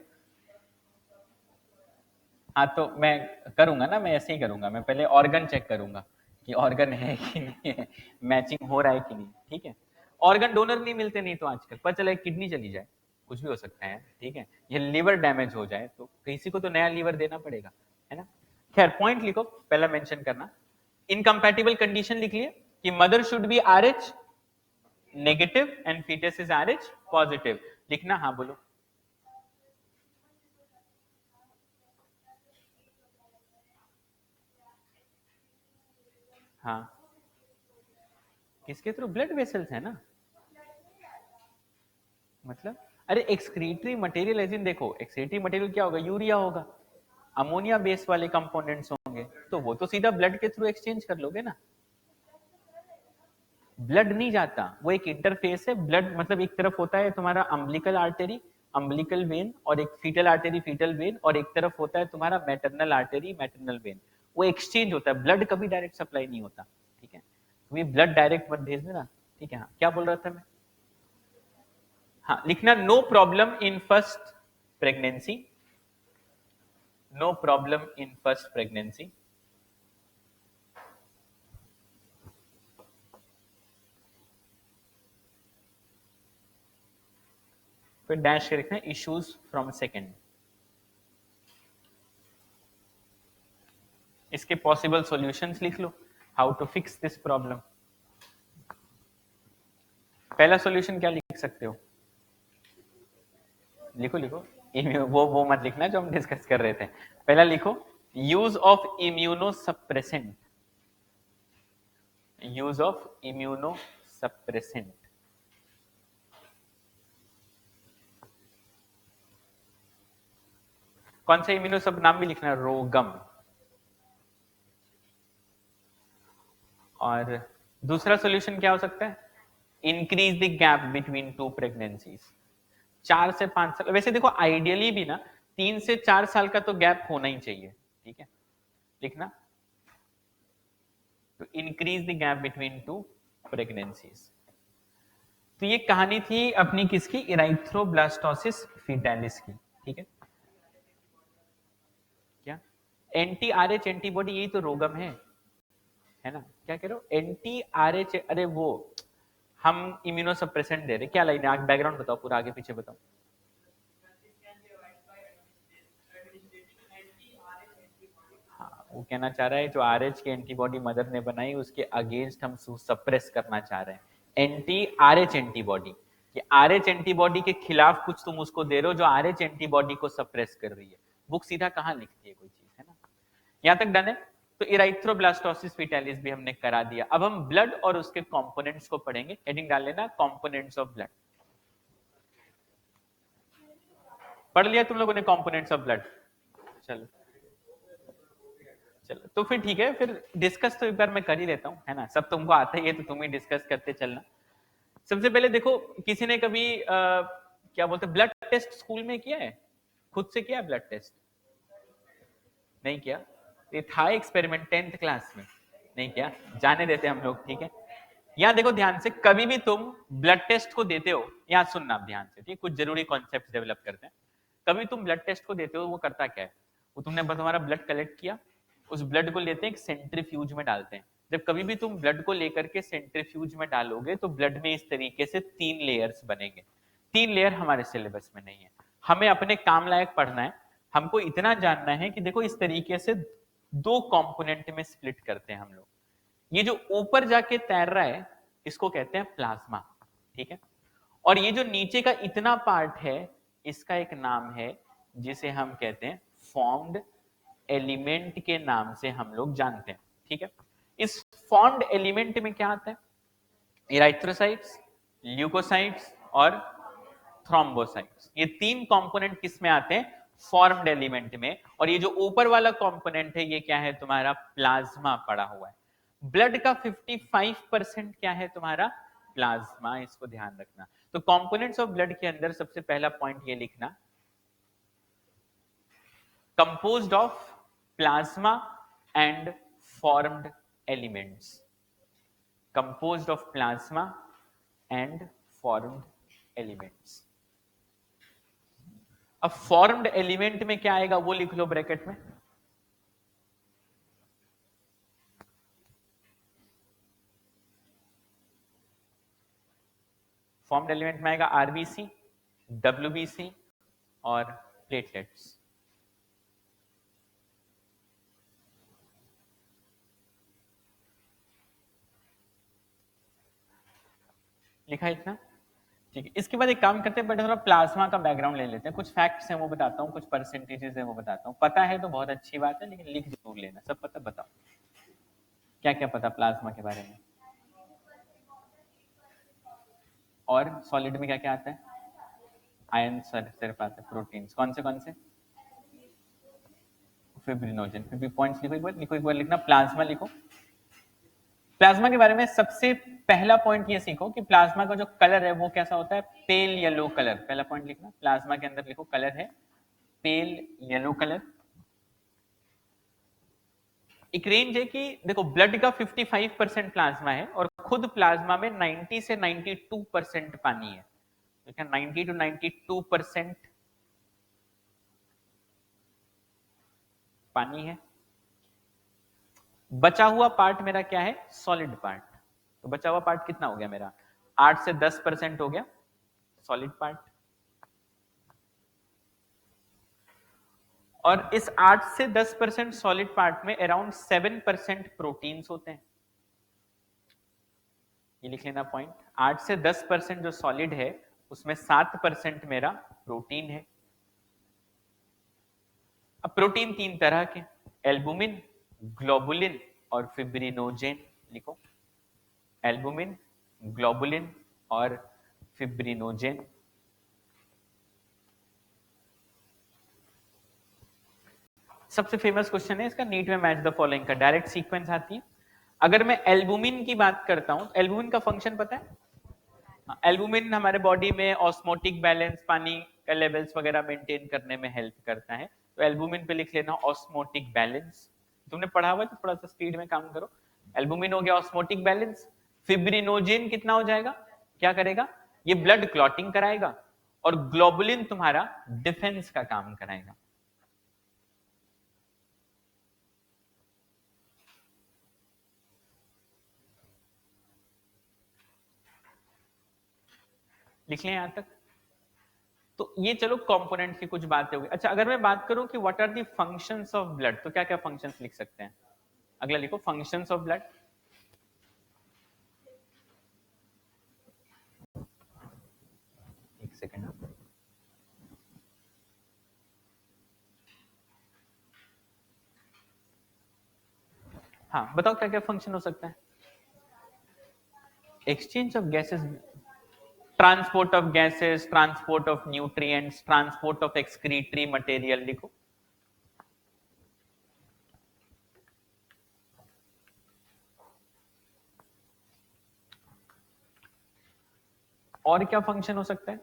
हाँ तो मैं करूंगा ना, मैं ऐसे ही करूंगा, मैं पहले ऑर्गन चेक करूंगा कि ऑर्गन है कि नहीं है, मैचिंग हो रहा है कि नहीं, ठीक है। ऑर्गन डोनर नहीं मिलते, नहीं तो आजकल पता चला किडनी चली जाए, कुछ भी हो सकता है, ठीक है, ये लीवर डैमेज हो जाए तो किसी को तो नया लीवर देना पड़ेगा, है ना। खैर पॉइंट लिखो, पहला मेंशन करना। इनकम्पैटिबल कंडीशन लिख लिए कि mother should be RH negative and foetus is RH positive. लिखना, हाँ बोलो। हाँ, किसके थ्रू? ब्लड वेसल्स है ना, मतलब अरे एक्सक्रीटरी मटेरियल एज इन, देखो एक्सक्रीटरी मटेरियल क्या होगा, यूरिया होगा, अमोनिया बेस वाले कंपोनेंट्स होंगे, तो वो तो सीधा ब्लड के थ्रू एक्सचेंज कर लोगे ना। ब्लड नहीं जाता, वो एक इंटरफेस है। ब्लड मतलब एक तरफ होता है तुम्हारा अम्बिलिकल आर्टरी, अम्बिलिकल वेन, और एक फीटल आर्टरी, फीटल वेन, और एक तरफ होता है तुम्हारा मैटरनल आर्टरी, मैटरनल वेन। वो एक्सचेंज होता है, ब्लड कभी डायरेक्ट सप्लाई नहीं होता, ठीक है। तुम्हें ब्लड डायरेक्ट मत भेज देना, ठीक है। हाँ, क्या बोल रहा था मैं? हाँ, लिखना no problem in first pregnancy, no problem in first pregnancy. फिर डैश के लिखना इश्यूज फ्रॉम सेकेंड। इसके पॉसिबल सॉल्यूशंस लिख लो। How to fix this problem? पहला सॉल्यूशन क्या लिख सकते हो? लिखो लिखो, वो मत लिखना जो हम डिस्कस कर रहे थे। पहला लिखो, use of immunosuppressant, use of immunosuppressant. कौन सा इम्यूनो सब नाम भी लिखना, रोगम। और दूसरा सॉल्यूशन क्या हो सकता है? Increase the gap between two pregnancies. 4 से 5 साल, वैसे देखो आइडियली भी ना 3 से 4 साल का तो गैप होना ही चाहिए, ठीक है, लिखना। तो increase the gap between two pregnancies. तो ये कहानी थी अपनी किसकी? इराइथ्रोब्लास्टोसिस फीटालिस की, ठीक है। क्या एंटी आरएच एंटीबॉडी, यही तो रोगम है ना? क्या कह रहे हो? एंटी आरएच, अरे वो हम इम्यूनोसप्रेसेंट दे रहे, क्या लाइन है? बैकग्राउंड बताओ, पूरा आगे पीछे बताओ। हाँ, वो कहना चाह रहा है जो आरएच की एंटीबॉडी मदर ने बनाई उसके अगेंस्ट हम सप्रेस करना चाह रहे हैं एंटी आरएच एंटीबॉडी। कि आरएच एंटीबॉडी के खिलाफ कुछ तुम उसको दे रहे हो जो आरएच एंटीबॉडी को सप्रेस कर रही है। बुक सीधा कहाँ लिखती है कोई चीज, है ना? यहां तक डन है। तो इराइथ्रोब्लास्टोसिस फीटालिस भी हमने करा दिया। अब हम ब्लड और उसके कंपोनेंट्स को पढ़ेंगे। हेडिंग डाल लेना, कंपोनेंट्स ऑफ ब्लड। पढ़ लिया तुम लोगों ने कंपोनेंट्स ऑफ ब्लड? चलो चलो, तो फिर ठीक है, फिर डिस्कस तो एक बार मैं कर ही लेता हूँ, है ना? सब तुमको आता ही है तो तुम ही डिस्कस करते चलना। सबसे पहले देखो, किसी ने कभी क्या बोलते, ब्लड टेस्ट स्कूल में किया है? खुद से किया ब्लड टेस्ट? नहीं किया? ये था एक्सपेरिमेंट 10th क्लास में, नहीं किया? जाने देते हम लोग, ठीक है। यहाँ देखो ध्यान से, कभी भी तुम ब्लड टेस्ट को देते हो, यहाँ सुनना आप ध्यान से, ठीक, कुछ जरूरी कॉन्सेप्ट डेवलप करते हैं। कभी तुम ब्लड टेस्ट को देते हो, वो करता क्या है? वो तुमने तुम्हारा ब्लड कलेक्ट किया, उस ब्लड को लेते हैं एक सेंट्रीफ्यूज में डालते हैं। जब कभी भी तुम ब्लड को लेकर के सेंट्रीफ्यूज में डालोगे तो ब्लड में इस तरीके से 3 लेयर्स बनेंगे। 3 लेयर हमारे सिलेबस में नहीं है, हमें अपने काम लायक पढ़ना है। हमको इतना जानना है कि देखो इस तरीके से 2 कंपोनेंट में स्प्लिट करते हैं हम लोग। ये जो ऊपर जाके तैर रहा है इसको कहते हैं प्लाज्मा, ठीक है। और ये जो नीचे का इतना पार्ट है इसका एक नाम है जिसे हम कहते हैं फॉर्म्ड एलिमेंट के नाम से हम लोग जानते हैं, ठीक है। इस फॉर्म्ड एलिमेंट में क्या आता है? इराइथ्रोसाइट्स, ल्यूकोसाइट्स और थ्रोम्बोसाइट्स। ये 3 कंपोनेंट किस में आते हैं? फॉर्म्ड एलिमेंट में। और ये जो ऊपर वाला कंपोनेंट है ये क्या है? तुम्हारा प्लाज्मा पड़ा हुआ है। ब्लड का 55% क्या है? तुम्हारा प्लाज्मा, इसको ध्यान रखना। तो कंपोनेंट्स ऑफ ब्लड के अंदर सबसे पहला पॉइंट ये लिखना, composed of plasma and formed elements. Composed of plasma and formed elements. अब फॉर्म्ड एलिमेंट में क्या आएगा वो लिख लो ब्रैकेट में। फॉर्म्ड एलिमेंट में आएगा आरबीसी, डब्ल्यूबीसी और प्लेटलेट्स। लिखा इतना, ठीक है। इसके बाद एक काम करते हैं, बट थोड़ा प्लाज्मा का बैकग्राउंड ले लेते हैं। कुछ फैक्ट्स हैं वो बताता हूँ, कुछ परसेंटेजेस हैं वो बताता हूँ। पता है तो बहुत अच्छी बात है, लेकिन लिख जरूर लेना। सब पता बताओ, क्या क्या पता प्लाज्मा के बारे में? और सॉलिड में क्या क्या आता है? आयन सिर्फ आता है। प्रोटीन्स कौन से? फिब्रिनोजन। फिर भी पॉइंट्स लिखो एक बार, लिखना प्लाज्मा लिखो। प्लाज्मा के बारे में सबसे पहला पॉइंट ये सीखो कि प्लाज्मा का जो कलर है वो कैसा होता है? Pale yellow colour. पहला पॉइंट लिखना, प्लाज्मा के अंदर लिखो कलर है पेल येलो कलर। एक रेंज है कि देखो ब्लड का 55% प्लाज्मा है और खुद प्लाज्मा में 90 से 92% पानी है। ठीक है, 90 to 92% पानी है। बचा हुआ पार्ट मेरा क्या है? Solid part. तो बचा हुआ पार्ट कितना हो गया मेरा? 8 से 10% हो गया सॉलिड पार्ट। और इस 8 से 10% सॉलिड पार्ट में अराउंड 7% प्रोटीन्स होते हैं। ये लिख लेना पॉइंट। 8 से 10% जो सॉलिड है उसमें 7% मेरा प्रोटीन है। अब प्रोटीन 3 तरह के, एल्बुमिन, ग्लोबुलिन और फिब्रिनोजेन। लिखो एल्बुमिन, ग्लोबुलिन और फिब्रिनोजेन। सबसे फेमस क्वेश्चन है इसका, नीट में मैच द फॉलोइंग का डायरेक्ट सीक्वेंस आती है। अगर मैं एल्बुमिन की बात करता हूं, एल्बुमिन का फंक्शन पता है? एल्बुमिन हमारे बॉडी में ऑस्मोटिक बैलेंस, पानी का लेवल्स वगैरह मेंटेन करने में हेल्प करता है। तो एल्बुमिन पे लिख लेना ऑस्मोटिक बैलेंस। तुमने पढ़ा हुआ तो थोड़ा सा स्पीड में काम करो। एल्बुमिन हो गया ऑस्मोटिक बैलेंस। फिब्रिनोजेन कितना हो जाएगा, क्या करेगा? ये ब्लड क्लॉटिंग कराएगा। और ग्लोबुलिन तुम्हारा डिफेंस का काम कराएगा। लिख लें यहां तक। तो ये चलो कंपोनेंट की कुछ बातें हो गई। अच्छा, अगर मैं बात करूं कि what are the functions of blood, तो क्या क्या फंक्शंस लिख सकते हैं? अगला लिखो फंक्शंस ऑफ ब्लड। एक सेकंड। हाँ बताओ क्या क्या फंक्शन हो सकता है? Exchange of gases, transport of gases, transport of nutrients, transport of excretory material. लिखो और क्या फंक्शन हो सकता है?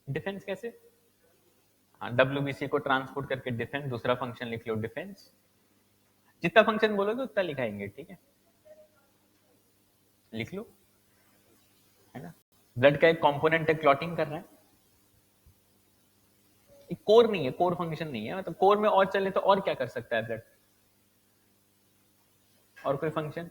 डिफेंस कैसे? हाँ, डब्ल्यूबीसी को ट्रांसपोर्ट करके डिफेंस, दूसरा फंक्शन लिख लो डिफेंस। जितना फंक्शन बोलोगे उतना लिखाएंगे, ठीक है? लिख लो, है ना? ब्लड का एक कंपोनेंट है, क्लॉटिंग कर रहा है। कोर नहीं है, कोर फंक्शन नहीं है। मतलब कोर में और चले तो और क्या कर सकता है ब्लड? और कोई फंक्शन?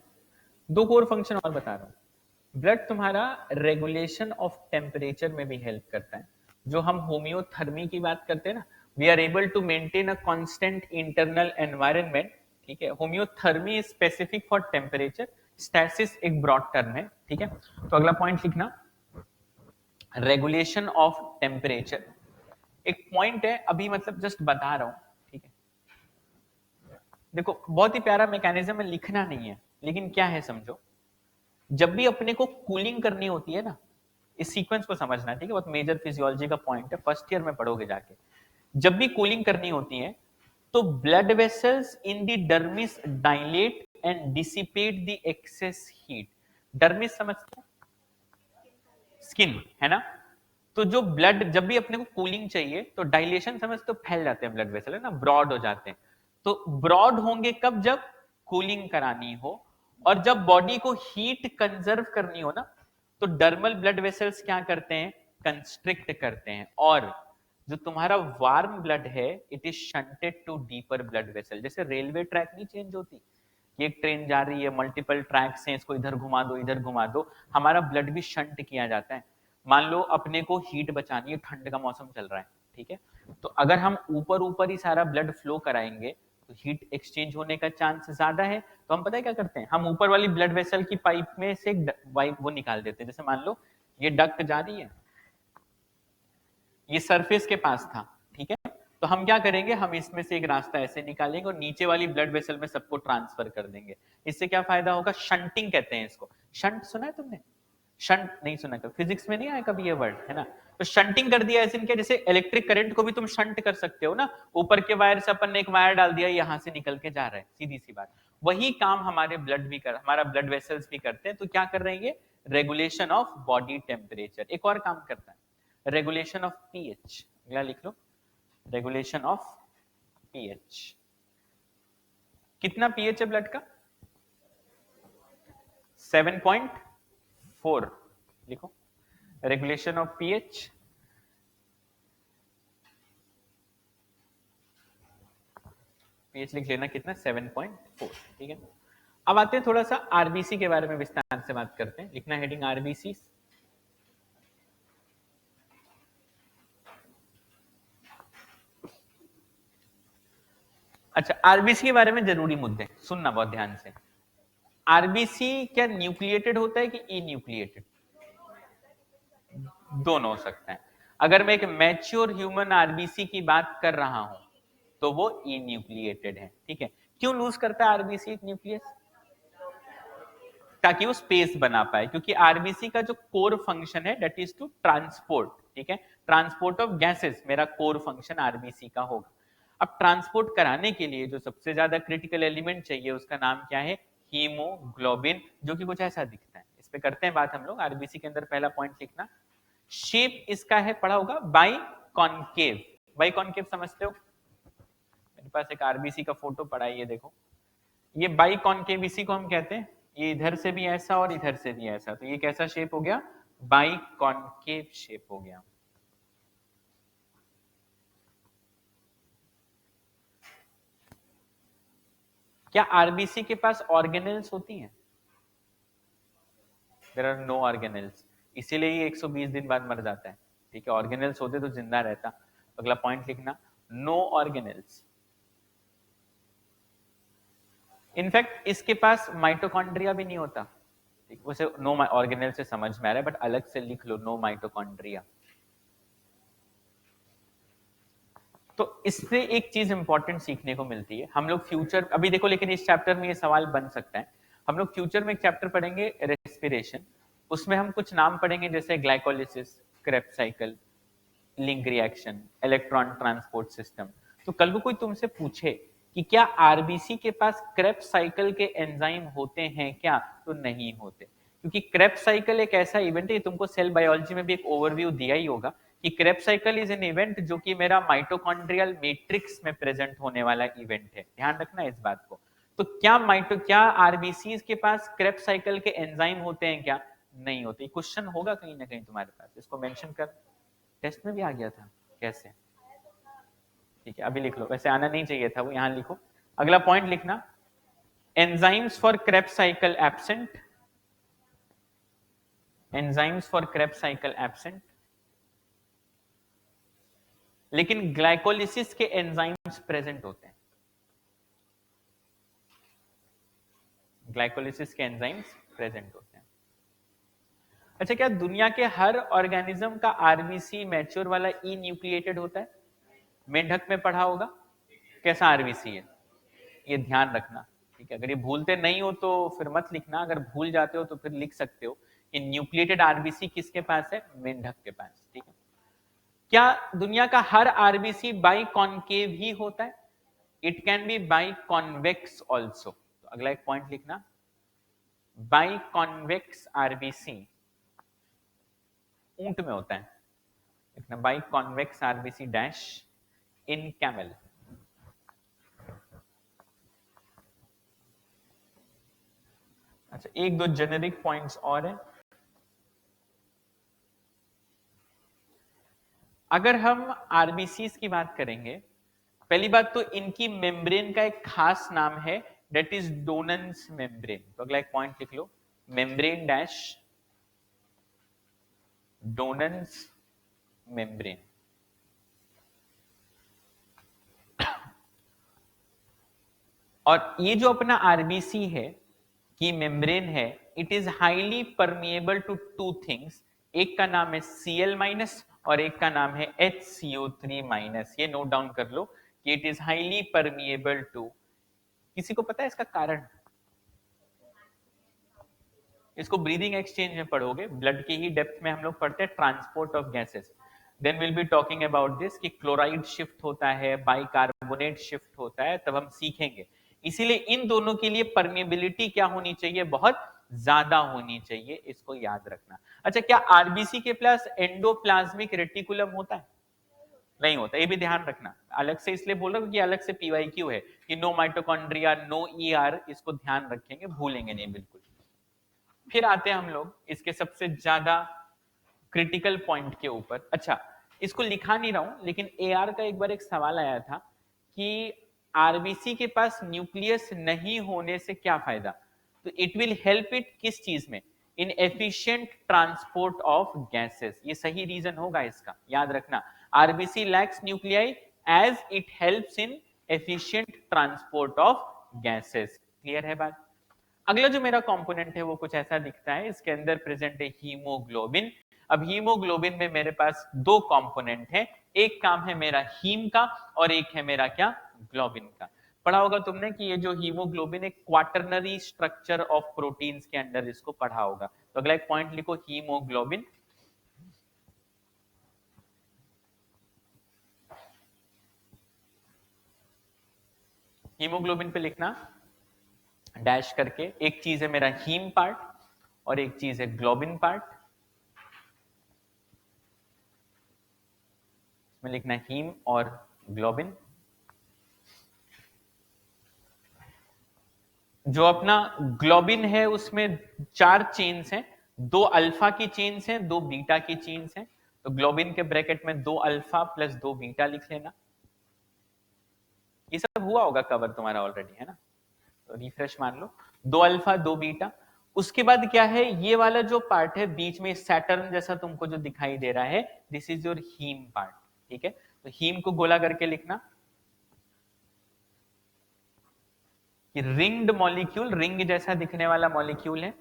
दो कोर फंक्शन और बता रहा हूं। ब्लड तुम्हारा रेगुलेशन ऑफ टेम्परेचर में भी हेल्प करता है। जो हम होम्योथर्मी की बात करते हैं ना, we are able to maintain a constant internal environment. ठीक है, homeothermy is specific for temperature, stasis एक ब्रॉड टर्म है। ठीक है, तो अगला पॉइंट लिखना, रेगुलेशन ऑफ टेम्परेचर। एक पॉइंट है, अभी मतलब जस्ट बता रहा हूं, ठीक है? देखो बहुत ही प्यारा मैकेनिज्म है, लिखना नहीं है, लेकिन क्या है समझो। जब भी अपने को कूलिंग करनी होती है ना, इस सीक्वेंस को समझना, ठीक है? बहुत मेजर फिजियोलॉजी का पॉइंट है, फर्स्ट ईयर में पढ़ोगे जाके। जब भी कूलिंग करनी होती है तो blood vessels in the dermis dilate and dissipate the excess heat. Dermis समझते हैं, स्किन, है ना? तो जो ब्लड, जब भी अपने को कूलिंग चाहिए तो डायलेशन समझ, तो फैल जाते हैं ब्लड वेसल, है ना? ब्रॉड हो जाते हैं। तो ब्रॉड होंगे कब? जब कूलिंग करानी हो। और जब बॉडी को हीट कंजर्व करनी हो ना, तो डर्मल ब्लड वेसल्स क्या करते हैं? कंस्ट्रिक्ट करते हैं। और जो तुम्हारा वार्म ब्लड है, it is shunted to deeper blood vessel. जैसे रेलवे ट्रैक नहीं चेंज होती, एक ट्रेन जा रही है, मल्टीपल ट्रैक्स हैं, इसको इधर घुमा दो, इधर घुमा दो, हमारा ब्लड भी शंट किया जाता है। मान लो अपने को हीट बचानी है, ठंड का मौसम चल रहा है, ठीक है? तो अगर हम ऊपर ऊपर ही सारा ब्लड फ्लो कराएंगे तो हीट एक्सचेंज होने का चांस ज्यादा है। तो हम पता है क्या करते हैं, हम ऊपर वाली ब्लड वेसल की पाइप में से एक वो निकाल देते हैं। जैसे मान लो ये डक्ट जा रही है, ये सरफेस के पास था, ठीक है? तो हम क्या करेंगे, हम इसमें से एक रास्ता ऐसे निकालेंगे और नीचे वाली ब्लड वेसल में सबको ट्रांसफर कर देंगे। इससे क्या फायदा होगा? शंटिंग कहते हैं इसको। शंट सुना है तुमने? शंट नहीं सुना कभी? फिजिक्स में नहीं आया कभी ये वर्ड, है ना? तो शंटिंग कर दिया ऐसे इनके, जैसे इलेक्ट्रिक करंट को भी तुम शंट कर सकते हो ना। ऊपर के वायर से अपन ने एक वायर डाल दिया, यहाँ से निकल के जा रहा है, सीधी सी बात। वही काम हमारे ब्लड भी कर, हमारा ब्लड वेसल्स भी करते हैं। तो क्या कर रहे हैं ये? Regulation of body temperature. एक और काम करता है, रेगुलेशन ऑफ पीएच। अगला लिख लो, रेगुलेशन ऑफ पीएच। कितना पीएच है ब्लड का? 7.4। लिखो रेगुलेशन ऑफ पीएच। पीएच लिख लेना कितना? 7.4। ठीक है, अब आते हैं थोड़ा सा आरबीसी के बारे में विस्तार से बात करते हैं। लिखना हेडिंग आरबीसी। अच्छा, आरबीसी के बारे में जरूरी मुद्दे सुनना बहुत ध्यान से। आरबीसी क्या न्यूक्लिएटेड होता है कि ई न्यूक्लिएटेड? दोनों हो सकता है। अगर मैं एक मैच्योर ह्यूमन आरबीसी की बात कर रहा हूं तो वो ई न्यूक्लिएटेड है, ठीक है। क्यों लूज करता है आरबीसी एक न्यूक्लियस? ताकि वो स्पेस बना पाए, क्योंकि आरबीसी का जो कोर फंक्शन है दैट इज टू ट्रांसपोर्ट, ठीक है, ट्रांसपोर्ट ऑफ गैसेस मेरा कोर फंक्शन आरबीसी का होगा। अब ट्रांसपोर्ट कराने के लिए जो सबसे ज्यादा क्रिटिकल एलिमेंट चाहिए उसका नाम क्या है? हीमोग्लोबिन, जो कि कुछ ऐसा दिखता है। इस पे करते हैं बात हम लोग। आरबीसी के अंदर पहला पॉइंट लिखना, शेप इसका है, पढ़ा होगा, बाई कॉनकेव। बाई कॉनकेव समझते हो? मेरे पास एक आरबीसी का फोटो पड़ा है, ये देखो, ये बाई कॉनकेव, इसी को हम कहते हैं। ये इधर से भी ऐसा और इधर से भी ऐसा, तो ये कैसा शेप हो गया? बाई कॉनकेव शेप हो गया। क्या आरबीसी के पास ऑर्गेनेल्स होती हैं? देयर आर नो ऑर्गेनेल्स, इसीलिए ये 120 दिन बाद मर जाता है, ठीक है। ऑर्गेनेल्स होते तो जिंदा रहता। अगला पॉइंट लिखना, नो ऑर्गेनेल्स। इनफैक्ट इसके पास माइटोकॉन्ड्रिया भी नहीं होता, ठीक। वैसे नो ऑर्गेनेल से समझ में आ रहा है, बट अलग से लिख लो, नो माइटोकॉन्ड्रिया। तो इससे एक चीज इंपॉर्टेंट सीखने को मिलती है। हम लोग फ्यूचर, अभी देखो, लेकिन इस चैप्टर में ये सवाल बन सकता है। हम लोग फ्यूचर में एक चैप्टर पढ़ेंगे रेस्पिरेशन, उसमें हम कुछ नाम पढ़ेंगे जैसे glycolysis, Krebs cycle, link reaction, electron transport system. तो कल को कोई तुमसे पूछे कि क्या आरबीसी के पास क्रेब्स साइकिल के एंजाइम होते हैं क्या, तो नहीं होते, क्योंकि क्रेब्स साइकिल एक ऐसा इवेंट है, तुमको सेल बायोलॉजी में भी एक ओवरव्यू दिया ही होगा कि Krebs cycle is an event जो कि मेरा माइटोकॉन्ड्रियल मैट्रिक्स में प्रेजेंट होने वाला इवेंट है। ध्यान रखना इस बात को। तो क्या आरबीसी के पास क्रेब्स साइकिल के एंजाइम होते हैं क्या? नहीं होते। क्वेश्चन होगा कहीं ना कहीं तुम्हारे पास, इसको मेंशन कर, टेस्ट में भी आ गया था कैसे, ठीक है, अभी लिख लो, वैसे आना नहीं चाहिए था वो, यहां लिखो। अगला पॉइंट लिखना, enzymes for Krebs cycle absent, enzymes for Krebs cycle absent, लेकिन ग्लाइकोलिसिस के एंजाइम्स प्रेजेंट होते हैं। ग्लाइकोलिसिस के एंजाइम्स प्रेजेंट होते हैं। अच्छा, क्या दुनिया के हर ऑर्गेनिज्म का आरबीसी मैच्योर वाला ई न्यूक्लिएटेड होता है? मेंढक में पढ़ा होगा कैसा आरबीसी है, ये ध्यान रखना, ठीक है। अगर ये भूलते नहीं हो तो फिर मत लिखना, अगर भूल जाते हो तो फिर लिख सकते हो कि न्यूक्लिएटेड आरबीसी किसके पास है? मेंढक के पास, ठीक है। क्या दुनिया का हर आरबीसी बाई कॉनकेव ही होता है? It can be by convex also. तो अगला एक पॉइंट लिखना, बाई कॉन्वेक्स आरबीसी ऊंट में होता है, लिखना by convex RBC dash in camel. अच्छा, एक दो जेनेरिक पॉइंट्स और हैं। अगर हम आरबीसीज की बात करेंगे, पहली बात तो इनकी मेम्ब्रेन का एक खास नाम है, दैट इज डोनन्स मेम्ब्रेन। तो अगला एक पॉइंट लिख लो, मेम्ब्रेन डैश डोनन्स मेम्ब्रेन। और ये जो अपना आरबीसी है की मेम्ब्रेन है, it is highly permeable to two things. एक का नाम है Cl माइनस और एक का नाम है HCO3 माइनस। ये नोट डाउन कर लो कि it is highly permeable to, किसी को पता है इसका कारण? इसको ब्रीदिंग एक्सचेंज में पढ़ोगे, ब्लड की ही डेप्थ में हम लोग पढ़ते हैं transport of gases, then will be talking about this कि क्लोराइड शिफ्ट होता है, बाइकार्बोनेट शिफ्ट होता है, तब हम सीखेंगे। इसीलिए इन दोनों के लिए परमिएबिलिटी क्या होनी चाहिए? बहुत ज्यादा होनी चाहिए, इसको याद रखना। अच्छा, क्या आरबीसी के पास एंडोप्लाज्मिक रेटिकुलम होता है? नहीं होता, ये भी ध्यान रखना। अलग से इसलिए बोल रहा हूं कि अलग से पीवाईक्यू है कि नो माइटोकॉन्ड्रिया, नो ईआर, इसको ध्यान रखेंगे, भूलेंगे नहीं बिल्कुल। फिर आते हैं हम लोग इसके सबसे ज्यादा क्रिटिकल पॉइंट के ऊपर। अच्छा, इसको लिखा नहीं रहा हूं, लेकिन एआर का एक बार एक सवाल आया था कि आरबीसी के पास न्यूक्लियस नहीं होने से क्या फायदा? तो इट विल हेल्प इट किस चीज में? In efficient transport of gases. ये सही रीजन होगा इसका, याद रखना। RBC lacks nuclei as it helps in efficient transport of gases. Clear है बात? अगला जो मेरा कंपोनेंट है वो कुछ ऐसा दिखता है, इसके अंदर प्रेजेंट है हीमोग्लोबिन। अब हीमोग्लोबिन में मेरे पास दो कंपोनेंट है, एक काम है मेरा हीम का और एक है मेरा क्या, ग्लोबिन का। पढ़ा होगा तुमने कि ये जो हीमोग्लोबिन एक क्वाटरनरी स्ट्रक्चर ऑफ प्रोटीन्स के अंदर इसको पढ़ा होगा। तो अगला एक पॉइंट लिखो हीमोग्लोबिन। हीमोग्लोबिन पे लिखना डैश करके, एक चीज है मेरा हीम पार्ट और एक चीज है ग्लोबिन पार्ट। इसमें लिखना हीम और ग्लोबिन। जो अपना ग्लोबिन है उसमें 4 चेन्स हैं, 2 अल्फा की चेन्स हैं, 2 बीटा की चेन्स हैं। तो ग्लोबिन के ब्रैकेट में 2 अल्फा प्लस 2 बीटा लिख लेना। ये सब हुआ होगा कवर तुम्हारा ऑलरेडी, है ना? तो रिफ्रेश मान लो, 2 अल्फा 2 बीटा। उसके बाद क्या है, ये वाला जो पार्ट है बीच में सैटर्न जैसा तुमको जो दिखाई दे रहा है, this is your haem part. ठीक है, तो हीम को गोला करके लिखना कि रिंग्ड मॉलिक्यूल, रिंग जैसा दिखने वाला मॉलिक्यूल है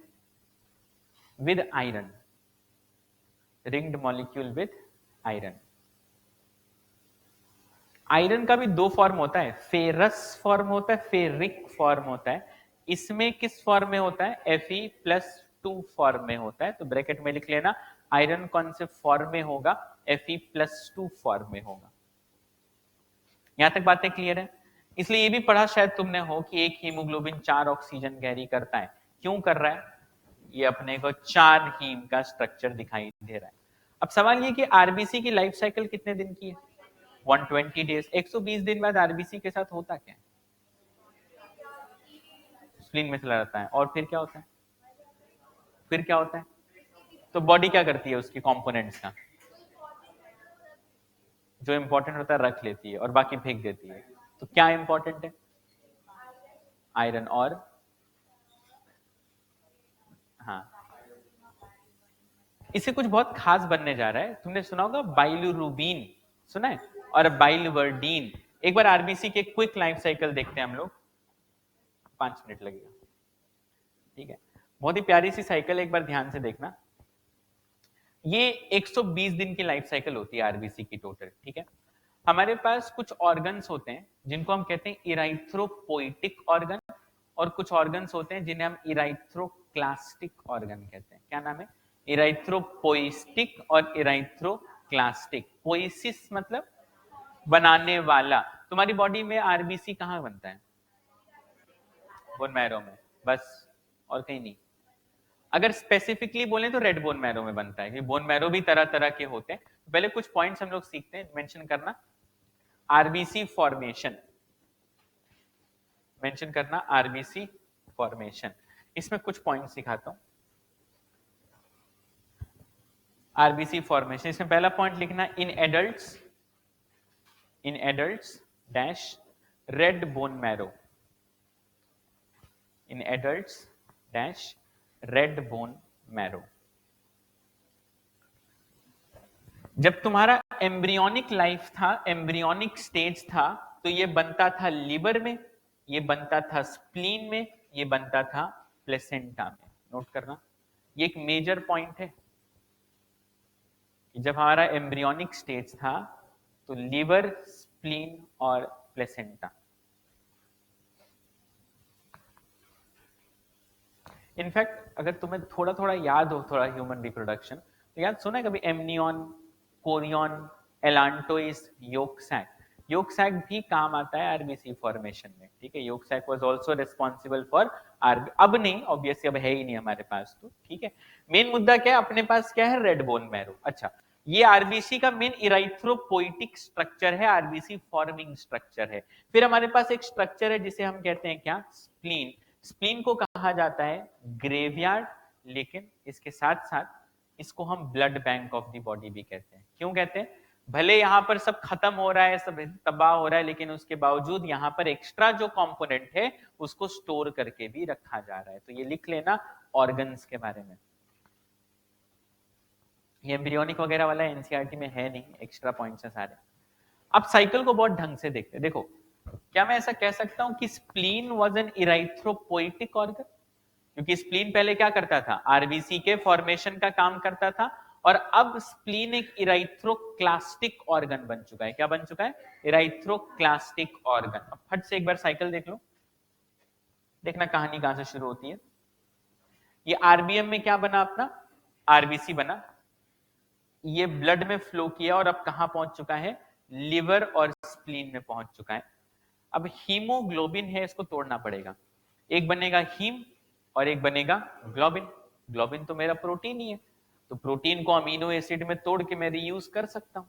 with iron, ringed molecule with iron. Iron का भी दो फॉर्म होता है, फेरस फॉर्म होता है, फेरिक फॉर्म होता है। इसमें किस फॉर्म में होता है, Fe+2 फॉर्म में होता है। तो ब्रैकेट में लिख लेना आयरन कौन से फॉर्म में होगा, Fe+2 फॉर्म में होगा। यहां तक बातें क्लियर है? इसलिए ये भी पढ़ा शायद तुमने हो कि एक हीमोग्लोबिन 4 ऑक्सीजन कैरी करता है। क्यों कर रहा है? ये अपने को 4 हीम का स्ट्रक्चर दिखाई दे रहा है। अब सवाल ये कि आरबीसी की लाइफ साइकिल कितने दिन की है? 120 डेज। 120 दिन बाद आरबीसी के साथ होता क्या है? स्प्लीन में चला जाता है। और फिर क्या होता है? फिर क्या होता है? तो बॉडी क्या करती है उसकी कंपोनेंट्स का? जो इंपॉर्टेंट होता है रख लेती है और बाकी फेंक देती है। तो क्या इंपॉर्टेंट है? आयरन और, हाँ, इससे कुछ बहुत खास बनने जा रहा है। तुमने सुना होगा बाइलुरुबिन, सुना है? और बाइलवर्डीन। एक बार आरबीसी के क्विक लाइफ साइकिल देखते हैं हम लोग, 5 मिनट लगेगा। ठीक है, बहुत ही प्यारी सी साइकिल, एक बार ध्यान से देखना। ये 120 दिन की लाइफ साइकिल होती है आरबीसी की टोटल। ठीक है, हमारे पास कुछ ऑर्गन्स होते हैं जिनको हम कहते हैं इराइथ्रोपोइटिक ऑर्गन, और कुछ ऑर्गन्स होते हैं जिन्हें हम इराइथ्रोक्लास्टिक ऑर्गन कहते हैं। क्या नाम है? इराइथ्रोपोइस्टिक और इराइथ्रोक्लास्टिक। पोइसिस मतलब बनाने वाला। तुम्हारी बॉडी में आरबीसी कहाँ बनता है? बोन मैरो में, बस, और कहीं नहीं। अगर स्पेसिफिकली बोले तो रेड बोन मैरो में बनता है, क्योंकि बोन मैरो भी तरह तरह के होते हैं। पहले कुछ पॉइंट्स हम लोग सीखते हैं, मेंशन करना। आरबीसी फॉर्मेशन, मेंशन करना आरबीसी फॉर्मेशन। इसमें कुछ पॉइंट सिखाता हूं। आरबीसी फॉर्मेशन, इसमें पहला पॉइंट लिखना in adults dash red bone marrow, in adults dash red bone marrow. जब तुम्हारा एम्ब्रियोनिक लाइफ था, एम्ब्रियोनिक स्टेज था, तो ये बनता था लिवर में, ये बनता था स्प्लीन में, ये बनता था प्लेसेंटा में। नोट करना, ये एक मेजर पॉइंट है। जब हमारा एम्ब्रियोनिक स्टेज था तो लिवर, स्प्लीन और प्लेसेंटा। इनफैक्ट अगर तुम्हें थोड़ा थोड़ा याद हो, थोड़ा ह्यूमन रिप्रोडक्शन, तो याद सुना है कभी amnion, chorion, allantois, yolk sac. Yolk sac भी काम आता है आरबीसी फॉर्मेशन में। ठीक है, yolk sac was also responsible for RB. अब नहीं, ऑब्वियसली अब है ही नहीं हमारे पास। तो ठीक है, मेन मुद्दा क्या है, अपने पास क्या है, रेड बोन मैरो। अच्छा, ये आरबीसी का मेन इराइथ्रोपोइटिक स्ट्रक्चर है, आरबीसी फॉर्मिंग स्ट्रक्चर है। फिर हमारे पास एक स्ट्रक्चर है जिसे हम कहते हैं क्या, स्प्लीन। स्प्लीन को कहा जाता है ग्रेवयार्ड, लेकिन इसके साथ साथ इसको हम blood bank of the body भी कहते हैं। क्यों कहते हैं? भले यहां पर सब खत्म हो रहा है, सब तबाह हो रहा है, लेकिन उसके बावजूद यहां पर एक्स्ट्रा जो कंपोनेंट है उसको स्टोर करके भी रखा जा रहा है। तो ये लिख लेना ऑर्गन्स के बारे में। ये एम्ब्रियोनिक वगैरह वाला एनसीईआरटी में है नहीं, एक्स्ट्रा पॉइंट्स है सारे। अब साइकिल को बहुत ढंग से देखते हैं। देखो, क्या मैं ऐसा कह सकता हूं कि स्प्लीन वाज एन इराइथ्रोपोइटिक ऑर्गन? क्योंकि स्प्लीन पहले क्या करता था, आरबीसी के फॉर्मेशन का काम करता था, और अब स्प्लीन एक इराइथ्रोक्लास्टिक ऑर्गन बन चुका है। क्या बन चुका है? इराइथ्रोक्लास्टिक ऑर्गन। अब फट से एक बार साइकिल देख लो, देखना कहानी कहां से शुरू होती है। ये आरबीएम में क्या बना अपना, आरबीसी बना, ये ब्लड में फ्लो किया और अब कहां पहुंच चुका है, लिवर और स्प्लीन में पहुंच चुका है। अब हीमोग्लोबिन है, इसको तोड़ना पड़ेगा, एक बनेगा हीम और एक बनेगा ग्लोबिन। ग्लोबिन तो मेरा प्रोटीन ही है, तो प्रोटीन को अमीनो एसिड में तोड़ के मैं रीयूज कर सकता हूं।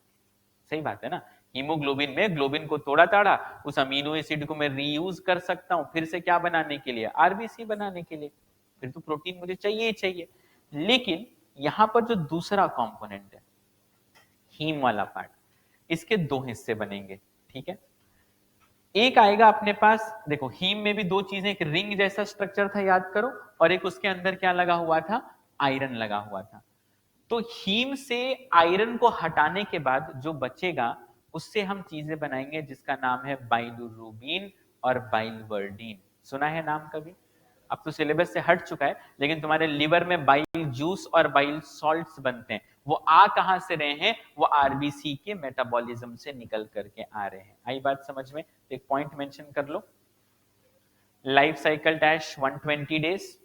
सही बात है ना, हीमोग्लोबिन में ग्लोबिन को तोड़ा ताड़ा, उस अमीनो एसिड को मैं रीयूज कर सकता हूं फिर से, क्या बनाने के लिए, आरबीसी बनाने के लिए। फिर तो प्रोटीन मुझे चाहिए ही चाहिए। लेकिन यहां पर जो दूसरा कंपोनेंट है, हीम वाला पार्ट, इसके दो हिस्से बनेंगे, ठीक है। एक आएगा अपने पास, देखो हीम में भी दो चीजें, एक रिंग जैसा स्ट्रक्चर था याद करो, और एक उसके अंदर क्या लगा हुआ था, आयरन लगा हुआ था। तो हीम से आयरन को हटाने के बाद जो बचेगा, उससे हम चीजें बनाएंगे जिसका नाम है बाइलुरुबिन और बाइलवर्डिन। सुना है नाम कभी? अब तो सिलेबस से हट चुका है, लेकिन तुम्हारे लिवर में बाइल जूस और बाइल सॉल्ट्स बनते हैं, वो आ कहां से रहे हैं, वो आरबीसी के मेटाबॉलिज्म से निकल करके आ रहे हैं। आई बात समझ में? एक पॉइंट मेंशन कर लो, life cycle dash 120 days,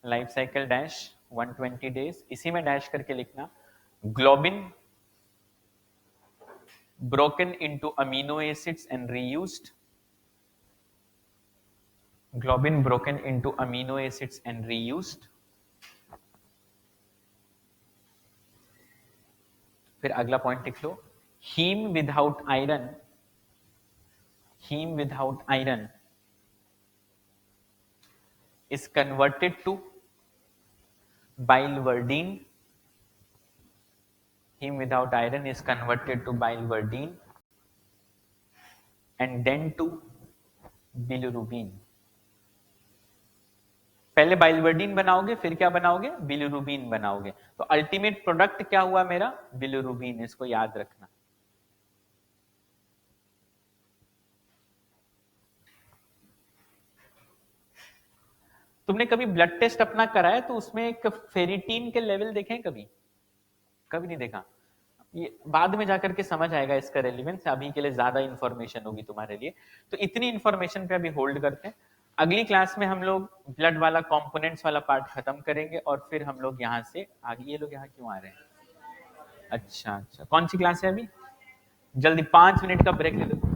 life cycle dash 120 days, इसी में डैश करके लिखना, globin broken into amino acids and reused, globin broken into amino acids and reused। फिर अगला पॉइंट लिख लो, heme without iron, heme without iron is converted to biliverdin, heme without iron is converted to biliverdin and then to bilirubin। पहले बाइलवर्डिन बनाओगे, फिर क्या बनाओगे, बिलिरुबिन बनाओगे, तो अल्टीमेट प्रोडक्ट क्या हुआ मेरा, बिलिरुबिन। इसको याद रखना। तुमने कभी ब्लड टेस्ट अपना कराया तो उसमें एक फेरिटीन के लेवल देखे कभी? कभी नहीं देखा। ये बाद में जाकर के समझ आएगा इसका रेलिवेंस, अभी के लिए ज्यादा इंफॉर्मेशन होगी तुम्हारे लिए। तो इतनी इंफॉर्मेशन पे अभी होल्ड करते हैं, अगली क्लास में हम लोग ब्लड वाला कंपोनेंट्स वाला पार्ट खत्म करेंगे और फिर हम लोग यहाँ से आगे। ये लोग यहाँ क्यों आ रहे हैं? अच्छा अच्छा, कौन सी क्लास है अभी? जल्दी 5 मिनट का ब्रेक ले लो।